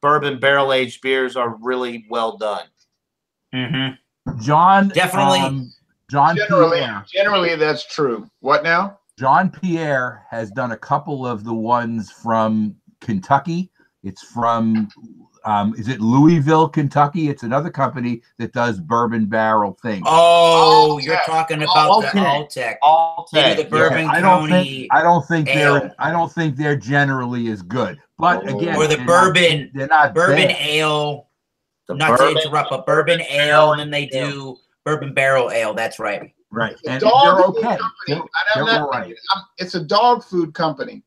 bourbon barrel aged beers are really well done. Mm-hmm. John, definitely. Generally, that's true. What now? John Pierre has done a couple of the ones from Kentucky. It's from, is it Louisville, Kentucky? It's another company that does bourbon barrel things. Oh, you're talking about the Alltech. Alltech. The Bourbon I don't think they're generally as good. But again, or the they're not bourbon ale. Not to interrupt, but bourbon ale, and then they do bourbon barrel ale. That's right. Right. And they're okay. They're right. It's a dog food company.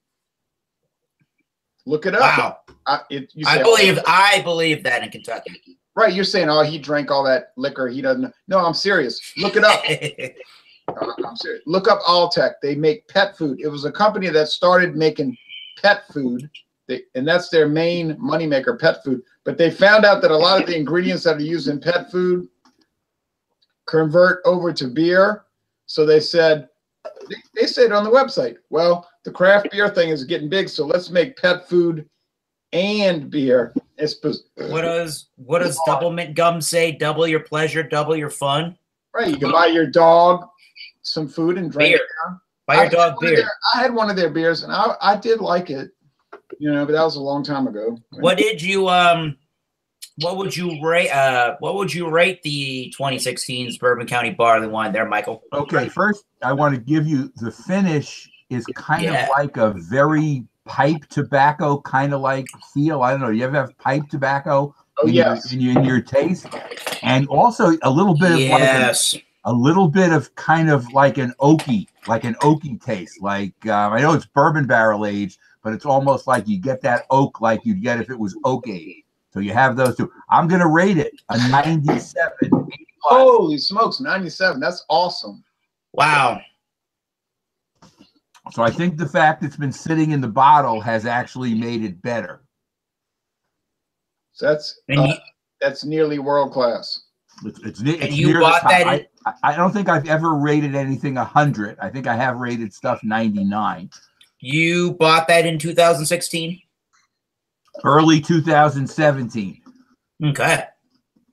Look it up. Wow. I believe that in Kentucky. Right. You're saying, oh, he drank all that liquor. He doesn't. No, I'm serious. Look it up. I'm serious. Look up Alltech. They make pet food. It was a company that started making pet food. And that's their main moneymaker, pet food. But they found out that a lot of the ingredients that are used in pet food convert over to beer. So they said on the website, well, the craft beer thing is getting big, so let's make pet food and beer. What does Double Mint Gum say? Double your pleasure, double your fun. Right. You can buy your dog some food and drink beer. Buy your dog beer. I had one of their beers, and I did like it. But that was a long time ago. What did you what would you rate the 2016's Bourbon County Barley Wine there, Michael? Okay, first I want to give you the finish is kind of like a very pipe tobacco kind of like feel. I don't know. You ever have pipe tobacco in your taste? And also a little bit of a little bit of kind of like an oaky taste. Like I know it's bourbon barrel aged, but it's almost like you get that oak like you'd get if it was oak aged. So you have those two. I'm going to rate it a 97. 85. Holy smokes, 97. That's awesome. Wow. So I think the fact it's been sitting in the bottle has actually made it better. So that's nearly world class. It's you bought that? I don't think I've ever rated anything 100. I think I have rated stuff 99. You bought that in 2016? Early 2017. Okay.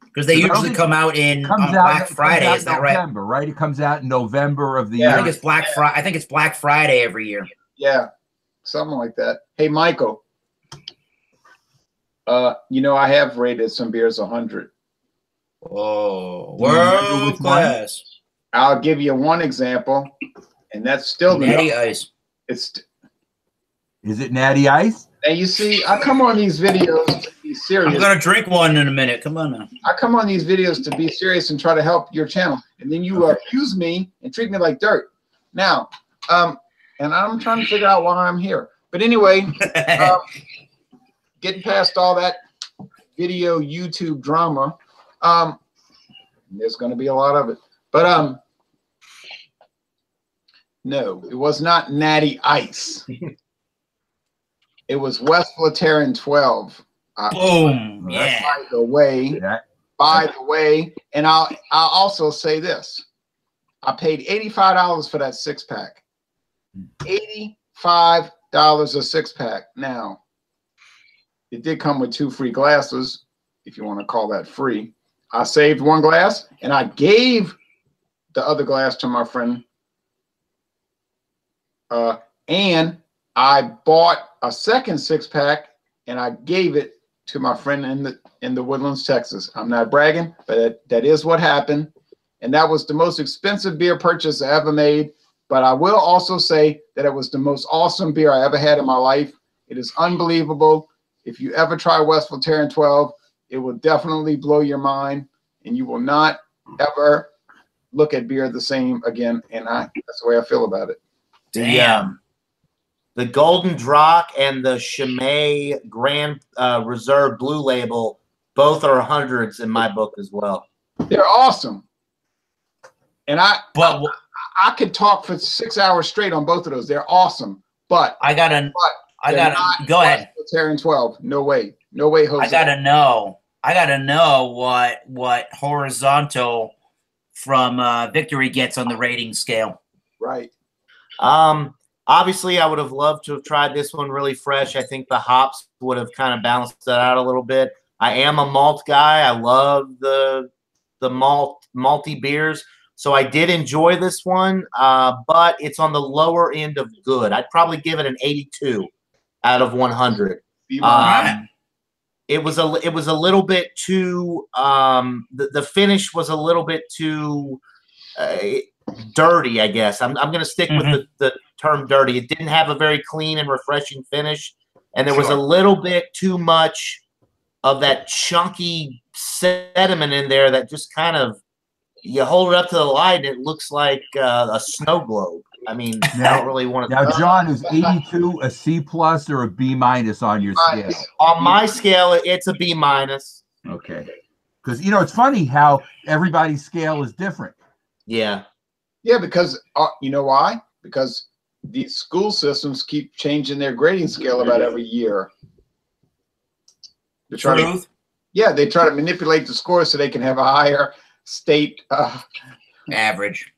Because they usually come out on Black Friday, is that November, right? It comes out in November of the year. I think it's Black Friday every year. Yeah. something like that. Hey, Michael. You know, I have rated some beers 100. Oh, world class. I'll give you one example, and that's still Natty Ice. Is it Natty Ice? And you see, I come on these videos to be serious. I'm gonna drink one in a minute. Come on now. I come on these videos to be serious and try to help your channel, and then you accuse me and treat me like dirt. Now, and I'm trying to figure out why I'm here. But anyway, getting past all that video YouTube drama, there's going to be a lot of it. But no, it was not Natty Ice. It was West Lateran 12. Boom! Yeah. By the way, and I'll also say this: I paid $85 for that 6-pack. $85 a 6-pack. Now, it did come with 2 free glasses, if you want to call that free. I saved 1 glass, and I gave the other glass to my friend. And I bought a second 6-pack, and I gave it to my friend in the Woodlands, Texas. I'm not bragging, but that is what happened. And that was the most expensive beer purchase I ever made. But I will also say that it was the most awesome beer I ever had in my life. It is unbelievable. If you ever try West Lateran 12, it will definitely blow your mind, and you will not ever look at beer the same again. And that's the way I feel about it. Damn. The Golden Drock and the Chimay Grand Reserve Blue Label, both are 100s in my book as well. They're awesome. And I could talk for 6 hours straight on both of those. They're awesome. But go ahead. Lateran 12. No way. No way, Jose. I gotta know what horizontal from Victory gets on the rating scale. Right. Obviously, I would have loved to have tried this one really fresh. I think the hops would have kind of balanced that out a little bit. I am a malt guy. I love the malty beers. So I did enjoy this one, but it's on the lower end of good. I'd probably give it an 82 out of 100. It was a little bit too the finish was a little bit too dirty, I guess. I'm going to stick with the term dirty. It didn't have a very clean and refreshing finish, and there was a little bit too much of that chunky sediment in there that just kind of, you hold it up to the light and it looks like a snow globe. I mean, I don't really want to. Now, John, is 82 a C+ or a B- on your scale? On my scale, it's a B-. Okay. Because, you know, it's funny how everybody's scale is different. Yeah. Yeah, because you know why? Because these school systems keep changing their grading scale about every year. They try to manipulate the score so they can have a higher state average.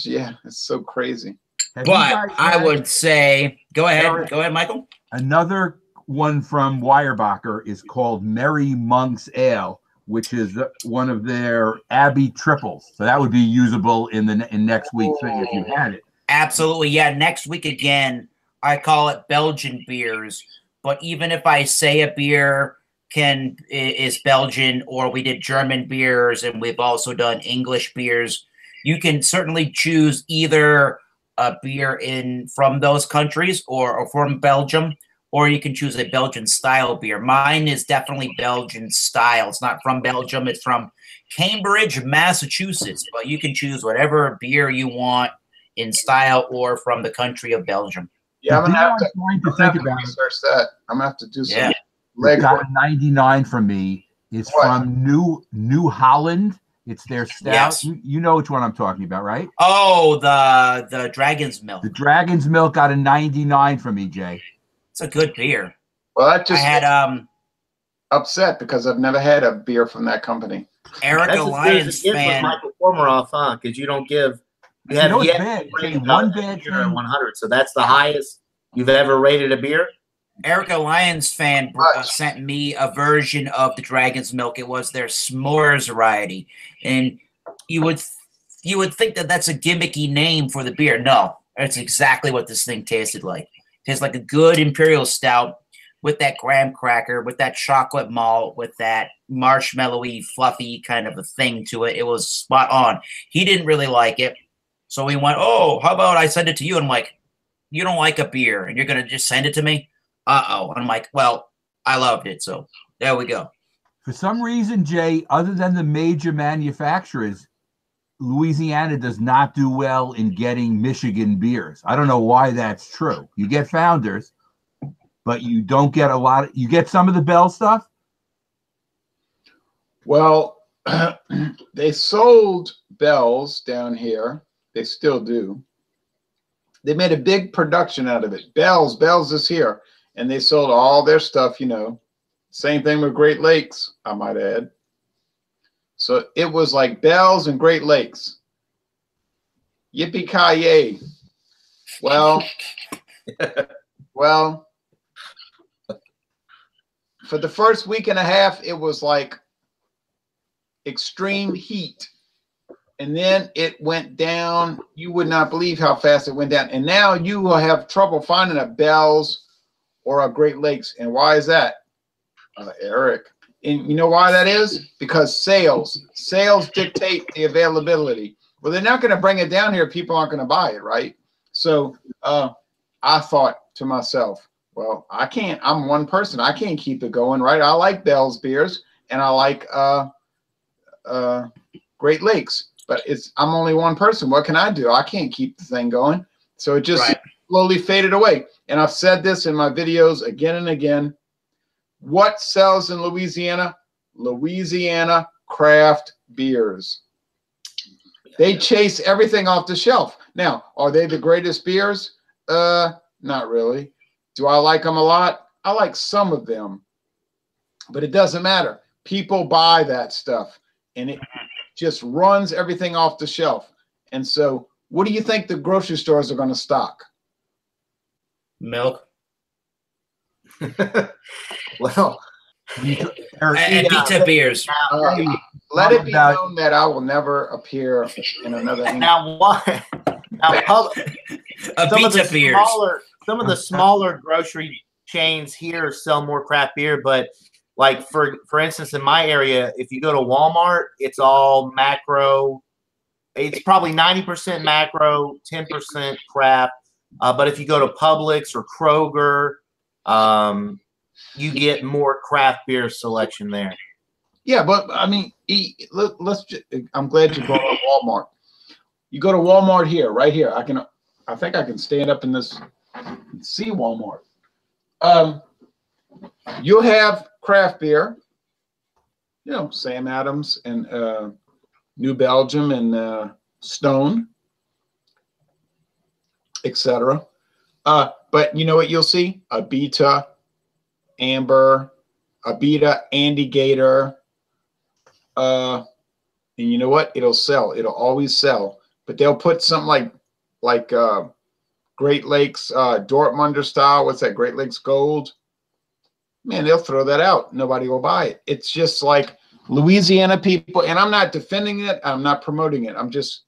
Yeah, it's so crazy. But I would say, go ahead, Michael. Another one from Weyerbacher is called Merry Monk's Ale, which is one of their Abbey triples. So that would be usable in next week's thing if you had it. Absolutely, yeah. Next week again, I call it Belgian beers. But even if I say a beer is Belgian, or we did German beers, and we've also done English beers, you can certainly choose either a beer from those countries or from Belgium, or you can choose a Belgian style beer. Mine is definitely Belgian style. It's not from Belgium. It's from Cambridge, Massachusetts. But you can choose whatever beer you want in style or from the country of Belgium. Yeah, I'm gonna have to research that. I'm gonna have to do some. Yeah. It got a 99 from me. It's from New Holland. It's their stout. Yes. You know which one I'm talking about, right? Oh, the Dragon's Milk. The Dragon's Milk got a 99 from me, Jay. It's a good beer. Well, that just I had upset because I've never had a beer from that company. Erica Lyons fan. Michael Formoroff, huh? Because you don't give. You have yet one bad beer in 100, so that's the highest you've ever rated a beer. Erica Lyons fan sent me a version of the Dragon's Milk. It was their s'mores variety, and you would think that that's a gimmicky name for the beer. No, it's exactly what this thing tasted like. tastes like a good imperial stout with that graham cracker, with that chocolate malt, with that marshmallowy, fluffy kind of a thing to it. It was spot on. He didn't really like it. So we went, oh, how about I send it to you? And I'm like, you don't like a beer and you're going to just send it to me? Uh-oh. And I'm like, well, I loved it. So there we go. For some reason, Jay, other than the major manufacturers, Louisiana does not do well in getting Michigan beers. I don't know why that's true. You get Founders, but you don't get a lot. You get some of the Bell stuff? Well, they sold Bell's down here. They still do. They made a big production out of it. Bell's is here. And they sold all their stuff, you know. Same thing with Great Lakes, I might add. So it was like Bell's and Great Lakes. Yippee-ki-yay. Well, well, for the first week and a half, it was like extreme heat. And then it went down. You would not believe how fast it went down. And now you will have trouble finding a Bell's or a Great Lakes. And why is that? Eric. And you know why that is? Because sales dictate the availability. Well, they're not going to bring it down here. People aren't going to buy it, right? So I thought to myself, well, I can't. I'm one person. I can't keep it going, right? I like Bell's beers and I like Great Lakes, but I'm only one person. What can I do? I can't keep the thing going. So it just slowly faded away. And I've said this in my videos again and again. What sells in Louisiana? Louisiana craft beers. They chase everything off the shelf. Now, are they the greatest beers? Not really. Do I like them a lot? I like some of them, but it doesn't matter. People buy that stuff and it just runs everything off the shelf. And so what do you think the grocery stores are going to stock? Milk. Well, and pizza beers. Let it be known that I will never appear in another. Now, why? Now, some of the smaller grocery chains here sell more craft beer, but like for instance, in my area, if you go to Walmart, it's all macro. It's probably 90% macro, 10% craft. But if you go to Publix or Kroger, you get more craft beer selection there. Yeah, but I mean, I'm glad you brought up Walmart. You go to Walmart here, right here. I think I can stand up in this and see Walmart. You'll have craft beer, you know, Sam Adams and New Belgium and Stone, etc. But you know what you'll see? Abita, Amber, Abita, Andy Gator. And you know what? It'll sell. It'll always sell. But they'll put something like Great Lakes Dortmunder style. What's that? Great Lakes Gold. Man, they'll throw that out. Nobody will buy it. It's just like Louisiana people. And I'm not defending it. I'm not promoting it. I'm just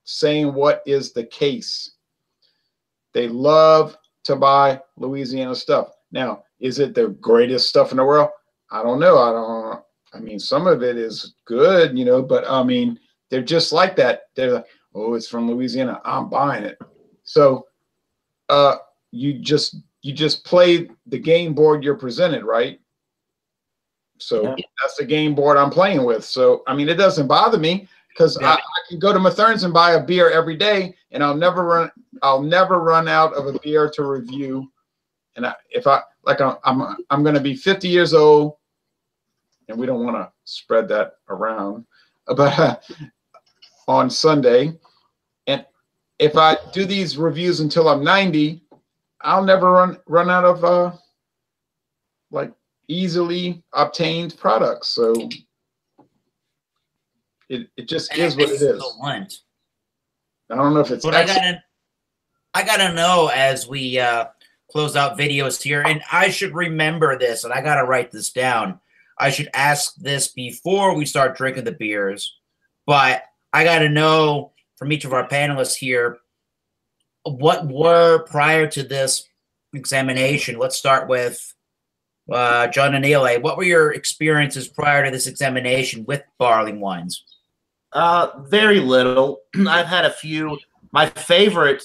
saying what is the case. They love to buy Louisiana stuff. Now, is it the greatest stuff in the world? I don't know. I mean, some of it is good, you know, but I mean, they're just like that. They're like, oh, it's from Louisiana. I'm buying it. So you just play the game board you're presented, right? So that's the game board I'm playing with. So, I mean, it doesn't bother me because I can go to Mathern's and buy a beer every day and I'll never run out of a beer to review. And I'm going to be 50 years old, and we don't want to spread that around, but on Sunday. And if I do these reviews until I'm 90, I'll never run out of like easily obtained products. So it just is what it is. I don't know if it's. But I gotta know as we close out videos here, and I should remember this, and I gotta write this down. I should ask this before we start drinking the beers, but I gotta know from each of our panelists here what were prior to this examination. Let's start with John and Neil. What were your experiences prior to this examination with barley wines? Very little. I've had a few. My favorite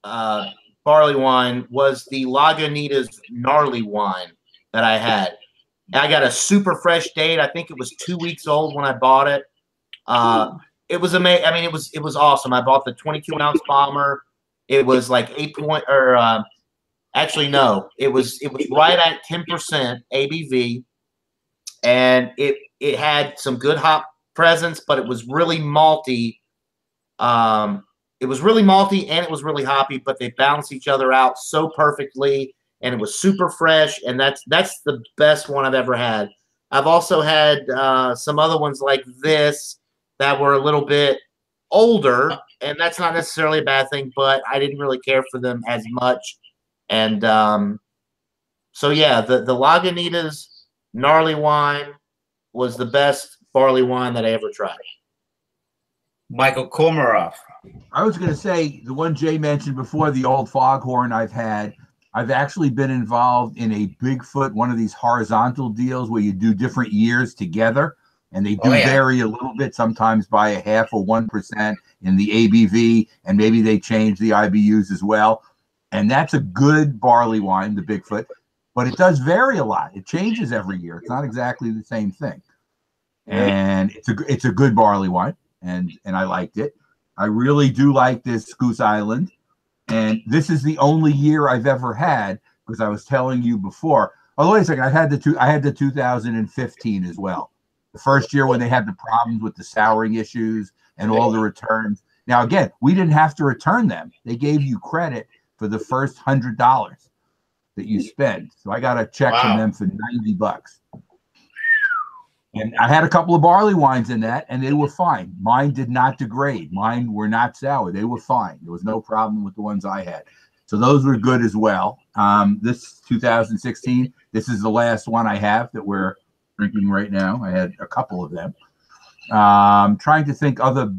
barley wine was the Lagunitas gnarly wine that I had. I got a super fresh date. I think it was 2 weeks old when I bought it. It was amazing. I mean, it was awesome. I bought the 22-ounce bomber. It was like actually no, it was right at 10% ABV, and it had some good hop presence, but it was really malty. It was really malty and it was really hoppy, but they balanced each other out so perfectly, and it was super fresh. And that's the best one I've ever had. I've also had some other ones like this that were a little bit older, and that's not necessarily a bad thing, but I didn't really care for them as much. And so yeah, the Lagunitas gnarly wine was the best barley wine that I ever tried. Michael Komarov. I was going to say the one Jay mentioned before, the old Foghorn I've had. I've actually been involved in a Bigfoot, one of these horizontal deals where you do different years together, and they do vary a little bit, sometimes by a half or 1% in the ABV, and maybe they change the IBUs as well. And that's a good barley wine, the Bigfoot, but it does vary a lot. It changes every year. It's not exactly the same thing. And it's a good barley wine, and I liked it. I really do like this Goose Island, and this is the only year I've ever had, because I was telling you before. Oh, wait a second, I had the 2015 as well. The first year when they had the problems with the souring issues and all the returns. Now again, we didn't have to return them. They gave you credit for the first $100 that you spend. So I got a check from them for $90. And I had a couple of barley wines in that, and they were fine. Mine did not degrade. Mine were not sour. They were fine. There was no problem with the ones I had. So those were good as well. This 2016, this is the last one I have that we're drinking right now. I had a couple of them. Trying to think other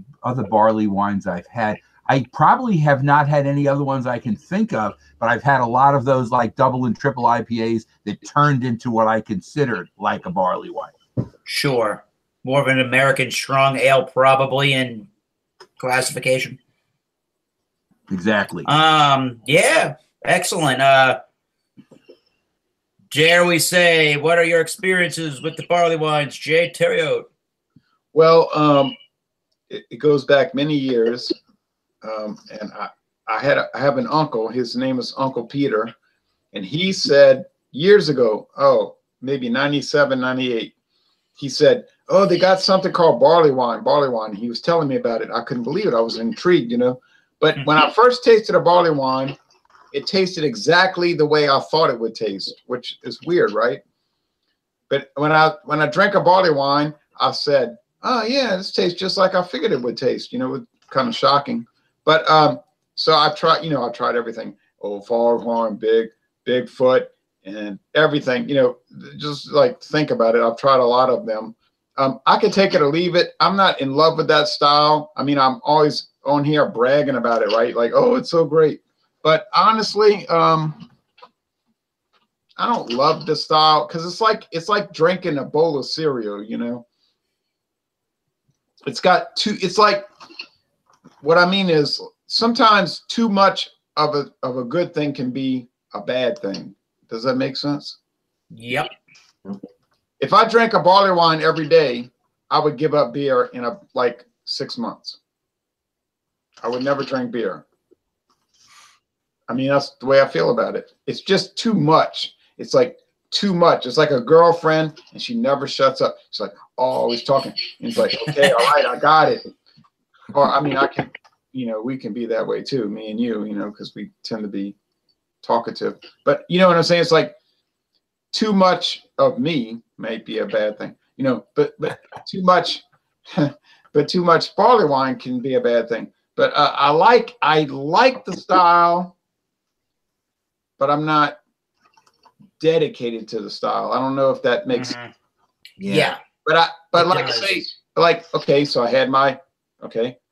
barley wines I've had. I probably have not had any other ones I can think of, but I've had a lot of those like double and triple IPAs that turned into what I considered like a barley wine. Sure. More of an American strong ale, probably, in classification. Exactly. Yeah. Excellent. Dare we say, what are your experiences with the barley wines, Jay Theriot? Well, it goes back many years. And I have an uncle, his name is Uncle Peter, and he said years ago, maybe 97, 98, he said, oh, they got something called barley wine. He was telling me about it. I couldn't believe it. I was intrigued, you know. But when I first tasted a barley wine, it tasted exactly the way I thought it would taste, which is weird, right? But when I drank a barley wine, I said, oh yeah, this tastes just like I figured it would taste, you know, kind of shocking. But so I tried everything. Old Foghorn, Bigfoot, and everything. You know, just like think about it. I've tried a lot of them. I can take it or leave it. I'm not in love with that style. I mean, I'm always on here bragging about it, right? Like, oh, it's so great. But honestly, I don't love the style because it's like drinking a bowl of cereal. You know, it's like. What I mean is sometimes too much of a good thing can be a bad thing. Does that make sense? Yep. If I drank a barley wine every day, I would give up beer in like 6 months. I would never drink beer. I mean, that's the way I feel about it. It's just too much. It's like too much. It's like a girlfriend and she never shuts up. She's like always talking. And it's like, okay, all right, I got it. Or, I mean, I can, you know, we can be that way too, me and you know, because we tend to be talkative. But you know what I'm saying? It's like too much of me might be a bad thing, you know, but too much, but too much barley wine can be a bad thing. But I like the style, but I'm not dedicated to the style. I don't know if that makes sense. Yeah. But like I say, like, okay, so I had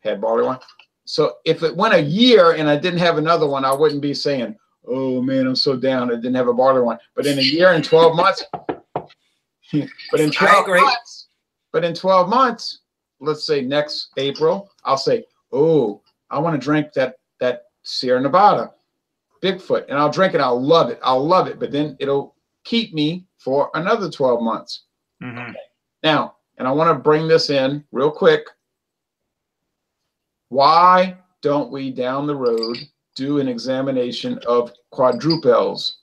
had barley wine. So if it went a year and I didn't have another one, I wouldn't be saying, oh man, I'm so down. I didn't have a barley wine. But in a year and 12 months, but in 12 months, let's say next April, I'll say, oh, I want to drink that Sierra Nevada Bigfoot, and I'll drink it. I'll love it. I'll love it. But then it'll keep me for another 12 months. Mm-hmm. Now, and I want to bring this in real quick. Why don't we down the road do an examination of quadruples?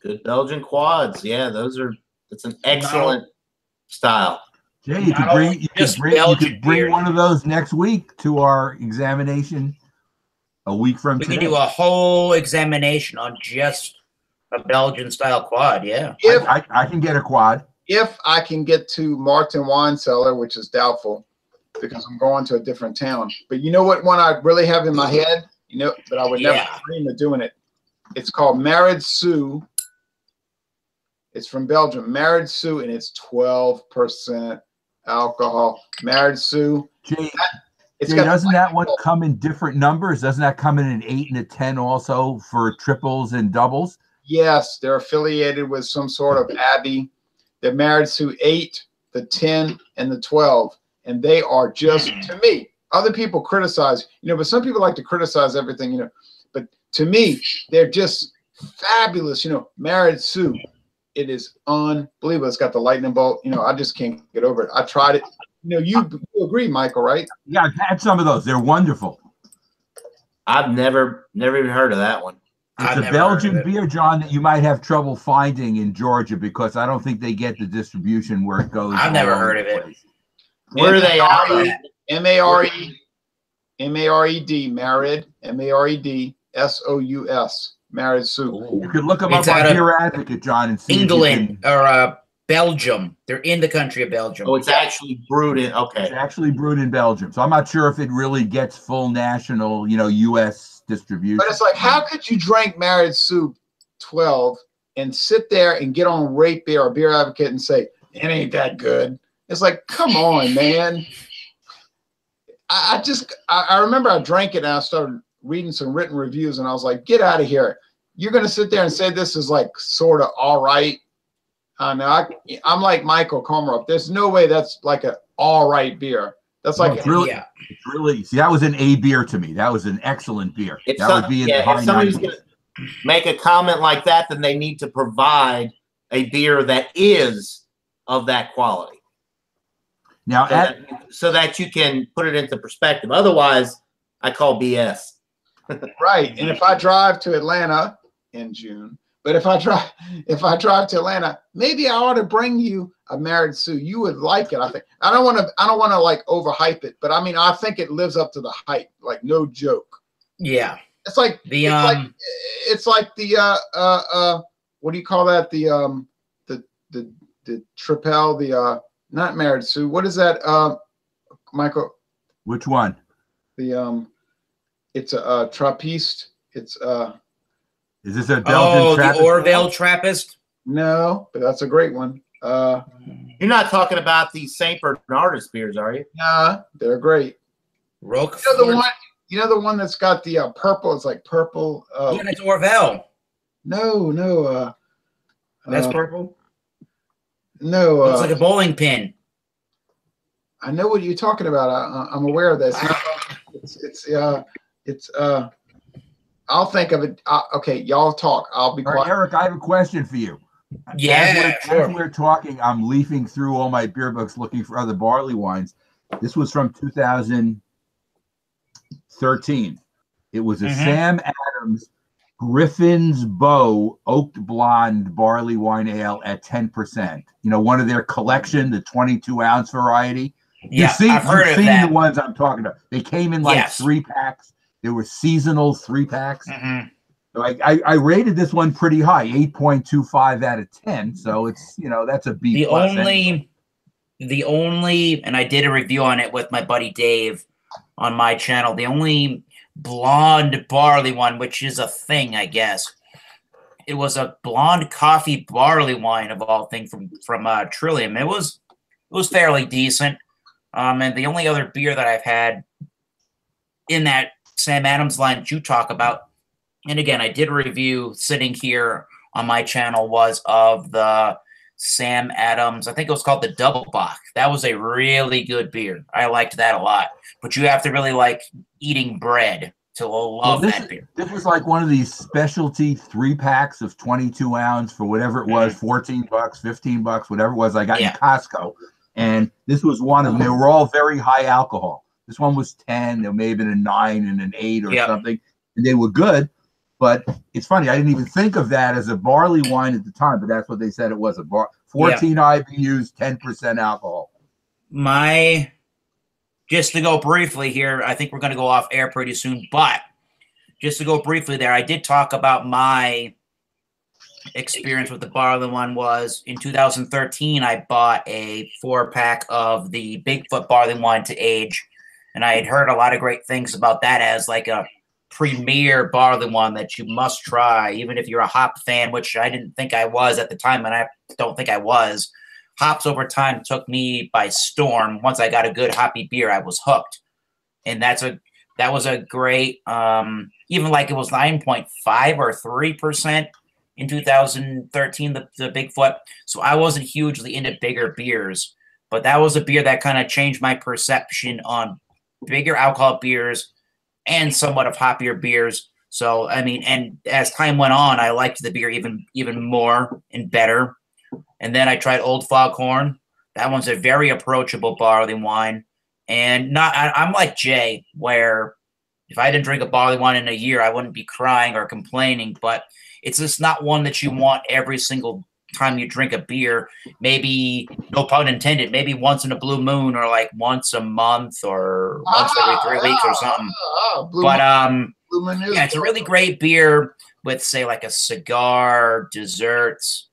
Good Belgian quads. Yeah, that's an excellent style. Jay, you could bring one of those next week to our examination a week from today. We can do a whole examination on just a Belgian style quad. Yeah. I can get a quad. If I can get to Martin Wine Cellar, which is doubtful because I'm going to a different town. But you know what one I really have in my head? You know, but I would never dream of doing it. It's called Married Sue. It's from Belgium. Married Sue, and it's 12% alcohol. Married Sue. Jay, doesn't that one come in different numbers? Doesn't that come in an 8 and a 10 also for triples and doubles? Yes, they're affiliated with some sort of abbey. They're Married Sue 8, the 10, and the 12. And they are just, to me, other people criticize, but some people like to criticize everything, But to me, they're just fabulous, Married Sue. It is unbelievable. It's got the lightning bolt. I just can't get over it. I tried it. You agree, Michael, right? Yeah, I've had some of those. They're wonderful. I've never even heard of that one. It's a Belgian beer, John, that you might have trouble finding in Georgia because I don't think they get the distribution where it goes. I've never heard of it. Where are they out of? M-A-R-E-D, Married, M-A-R-E-D-S-O-U-S, Married Sue. You could look them up on Beer Advocate, John, and see England or Belgium. They're in the country of Belgium. Oh, it's actually brewed in. Okay, it's actually brewed in Belgium. So I'm not sure if it really gets full national, U.S. distribution. But it's like, how could you drink Married Sue 12 and sit there and get on Rate Beer or Beer Advocate and say it ain't that good? It's like, come on, man. I remember I drank it and I started reading some written reviews and I was like, get out of here. You're going to sit there and say this is like sort of all right. I'm like Michael Komarov. There's no way that's like an all right beer. That's like it's really see, that was an A beer to me. That was an excellent beer. Would be in the high 90s. If somebody's going to make a comment like that, then they need to provide a beer that is of that quality. Now, so that you can put it into perspective. Otherwise, I call BS. Right. And if I drive to Atlanta in June, but if I drive to Atlanta, maybe I ought to bring you a Married Sue. You would like it, I think. I don't want to like overhype it, but I mean, I think it lives up to the hype. Like, no joke. Yeah. It's like the what do you call that? The Tripel, not Married Sue. What is that, Michael? Which one? It's a Trappiste. It's Is this a Belgian Trappist? The Orville Trappist? No, but that's a great one. You're not talking about the St. Bernardus beers, are you? Nah, they're great. Roquefort. You know the one that's got the purple. It's like purple. Yeah, it's Orville. No. That's purple. No, it's like a bowling pin. I know what you're talking about. I'm aware of this. It's I'll think of it. Okay, y'all talk. I'll be quiet. Eric, I have a question for you. Yeah, as we're talking, I'm leafing through all my beer books looking for other barley wines. This was from 2013. It was a Sam Adams Griffin's Bow Oaked Blonde Barley Wine Ale at 10%. One of their collection, the 22-ounce variety. Yeah, I've heard of that. You've seen the ones I'm talking about. They came in like 3-packs. They were seasonal 3-packs. So I rated this one pretty high, 8.25 out of 10. So it's, that's a B+. The only, and I did a review on it with my buddy Dave on my channel, the only blonde barley one, which is a thing, I guess. It was a blonde coffee barley wine of all things from Trillium. It was fairly decent. And the only other beer that I've had in that Sam Adams line that you talk about, and again, I did a review sitting here on my channel was of the Sam Adams. I think it was called the Double Bock. That was a really good beer. I liked that a lot. But you have to really like eating bread to love that beer. This was like one of these specialty 3-packs of 22 ounce for whatever it was, 14 bucks, 15 bucks, whatever it was I got in Costco. And this was one of them. They were all very high alcohol. This one was 10. There may have been a 9 and an 8 or something. And they were good. But it's funny, I didn't even think of that as a barley wine at the time, but that's what they said it was, 14 IBUs, 10% alcohol. Just to go briefly here, I think we're going to go off air pretty soon, but just to go briefly there, I did talk about my experience with the barley wine was in 2013, I bought a 4-pack of the Bigfoot barley wine to age, and I had heard a lot of great things about that as like a premier barley wine that you must try, even if you're a hop fan, which I didn't think I was at the time, and I don't think I was. Hops over time took me by storm. Once I got a good hoppy beer, I was hooked, and that was a great, even like it was 9.5 or 3% in 2013, the Bigfoot. So I wasn't hugely into bigger beers, but that was a beer that kind of changed my perception on bigger alcohol beers and somewhat of hoppier beers. So, I mean, and as time went on, I liked the beer even more and better. And then I tried Old Foghorn. That one's a very approachable barley wine. And I'm like Jay, where if I didn't drink a barley wine in a year, I wouldn't be crying or complaining. But it's just not one that you want every single time you drink a beer. Maybe, no pun intended, maybe once in a blue moon or like once a month or once every 3 weeks or something. Yeah, it's a really great beer with, say, like a cigar, desserts.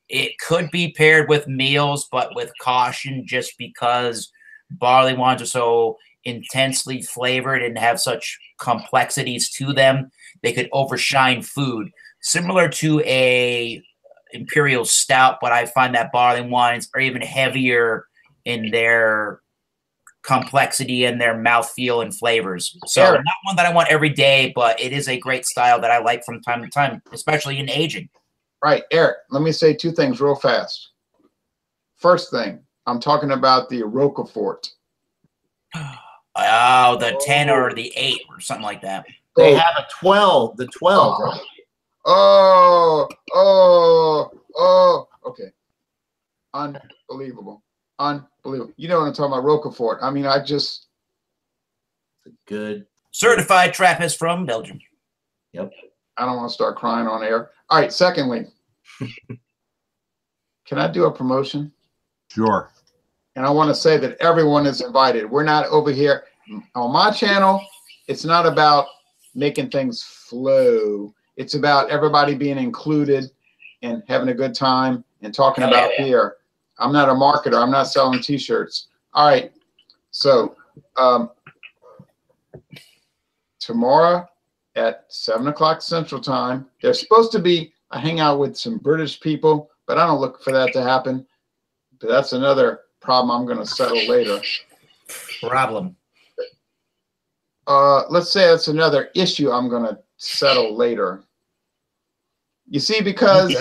It could be paired with meals, but with caution, just because barley wines are so intensely flavored and have such complexities to them, they could overshine food. Similar to a imperial stout, but I find that barley wines are even heavier in their complexity and their mouthfeel and flavors. So not one that I want every day, but it is a great style that I like from time to time, especially in aging. Right, Eric, let me say 2 things real fast. First thing, I'm talking about the Roquefort. Oh, the 10 or the 8 or something like that. They have a 12, the 12. Right? Okay. Unbelievable. You know what I'm talking about, Roquefort. I mean, good. Certified Trappist from Belgium. Yep. I don't want to start crying on air. All right, secondly, can I do a promotion? Sure. And I want to say that everyone is invited. We're not over here on my channel. It's not about making things flow. It's about everybody being included and having a good time and talking about beer. I'm not a marketer. I'm not selling T-shirts. All right. So tomorrow at 7 o'clock Central Time, there's supposed to be a hangout with some British people, but I don't look for that to happen. But that's another problem I'm going to settle later. Problem. Let's say it's another issue I'm going to settle later. You see, because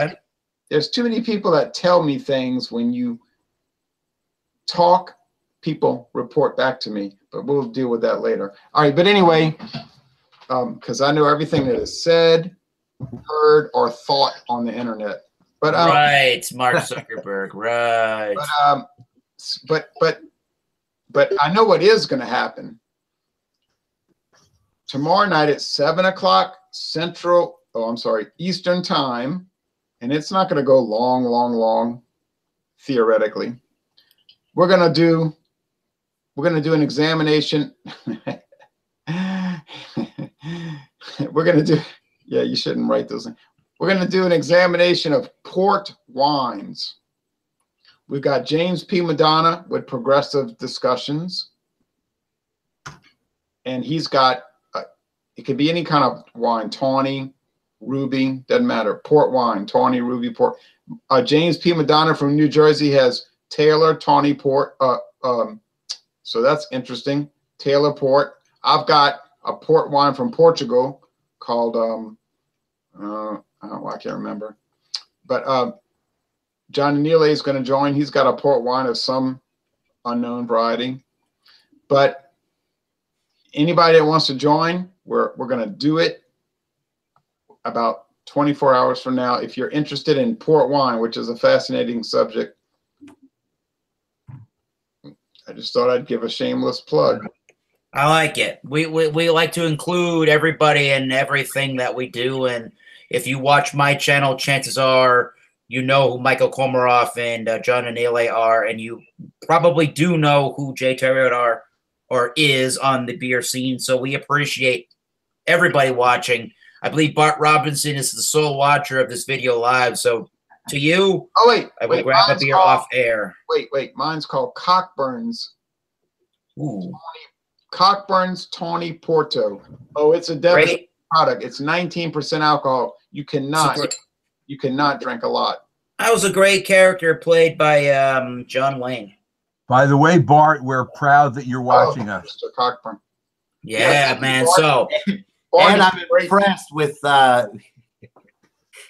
there's too many people that tell me things. When you talk, people report back to me, but we'll deal with that later. All right, but anyway, because I know everything that is said, heard, or thought on the internet. But right, Mark Zuckerberg, right. But I know what is going to happen. Tomorrow night at 7 o'clock Eastern Time, and it's not going to go long, theoretically. We're going to do an examination. We're going to do, yeah, you shouldn't write those things. We're going to do an examination of port wines. We've got James P. Madonna with Progressive Discussions. And he's got, it could be any kind of wine, tawny, ruby, doesn't matter. Port wine, tawny, ruby, port. James P. Madonna from New Jersey has Taylor Tawny Port. So that's interesting. Taylor Port. I've got a port wine from Portugal called I can't remember, but John Neal is going to join. He's got a port wine of some unknown variety. But anybody that wants to join, we're going to do it about 24 hours from now. If you're interested in port wine, which is a fascinating subject, I just thought I'd give a shameless plug. I like it. We like to include everybody in everything that we do. And if you watch my channel, chances are you know who Michael Komaroff and John Anele are, and you probably do know who Jay Terriot are or is on the beer scene. So we appreciate everybody watching. I believe Bart Robinson is the sole watcher of this video live. So to you, I will grab a beer off air. Wait. Mine's called Cockburn's. Ooh. Cockburn's Tony Porto. Oh, it's a devastating product. It's 19% alcohol. You cannot drink a lot. That was a great character played by John Wayne. By the way, Bart, we're proud that you're watching us. Mr. Cockburn. Yeah, man. Bart, So, and I'm impressed with.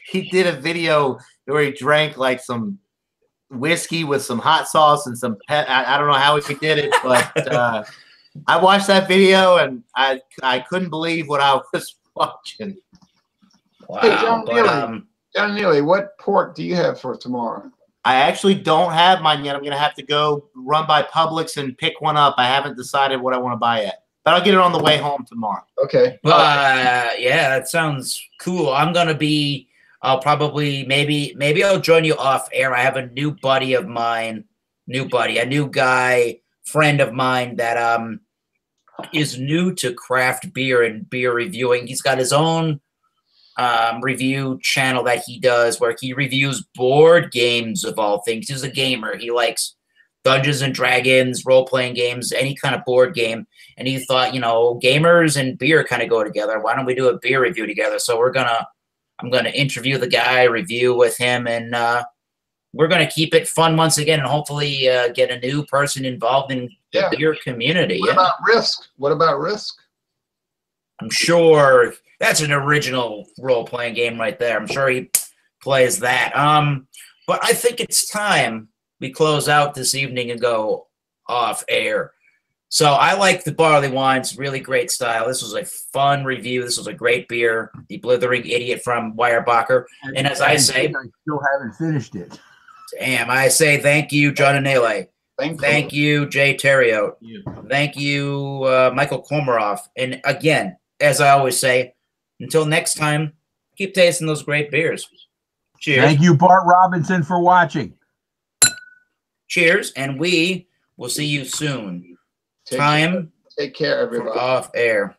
He did a video where he drank like some whiskey with some hot sauce and some I don't know how he did it, but I watched that video and I couldn't believe what I was watching. wow. Hey, John Neely, what port do you have for tomorrow? I actually don't have mine yet. I'm going to have to go run by Publix and pick one up. I haven't decided what I want to buy yet, but I'll get it on the way home tomorrow. Okay. Yeah, that sounds cool. I'm going to be, I'll probably, maybe I'll join you off air. I have a new buddy of mine, a new guy, friend of mine that is new to craft beer and beer reviewing. He's got his own review channel that he does where he reviews board games of all things. He's a gamer. He likes Dungeons and Dragons, role-playing games, any kind of board game. And he thought, you know, gamers and beer kind of go together. Why don't we do a beer review together? So I'm gonna interview the guy, review with him, and we're gonna keep it fun once again, and hopefully get a new person involved in the beer community. What about Risk? What about Risk? I'm sure that's an original role-playing game right there. I'm sure he plays that. But I think it's time we close out this evening and go off air. So I like the Barleywines, really great style. This was a fun review. This was a great beer. The Blithering Idiot from Weyerbacher. And as I say, I still haven't finished it. Damn, I say thank you, John Anele. Thank you, Jay Terriot. Thank you, Michael Komaroff. And again, as I always say, until next time, keep tasting those great beers. Cheers. Thank you, Bart Robinson, for watching. Cheers, and we will see you soon. Take care, everybody. Off air.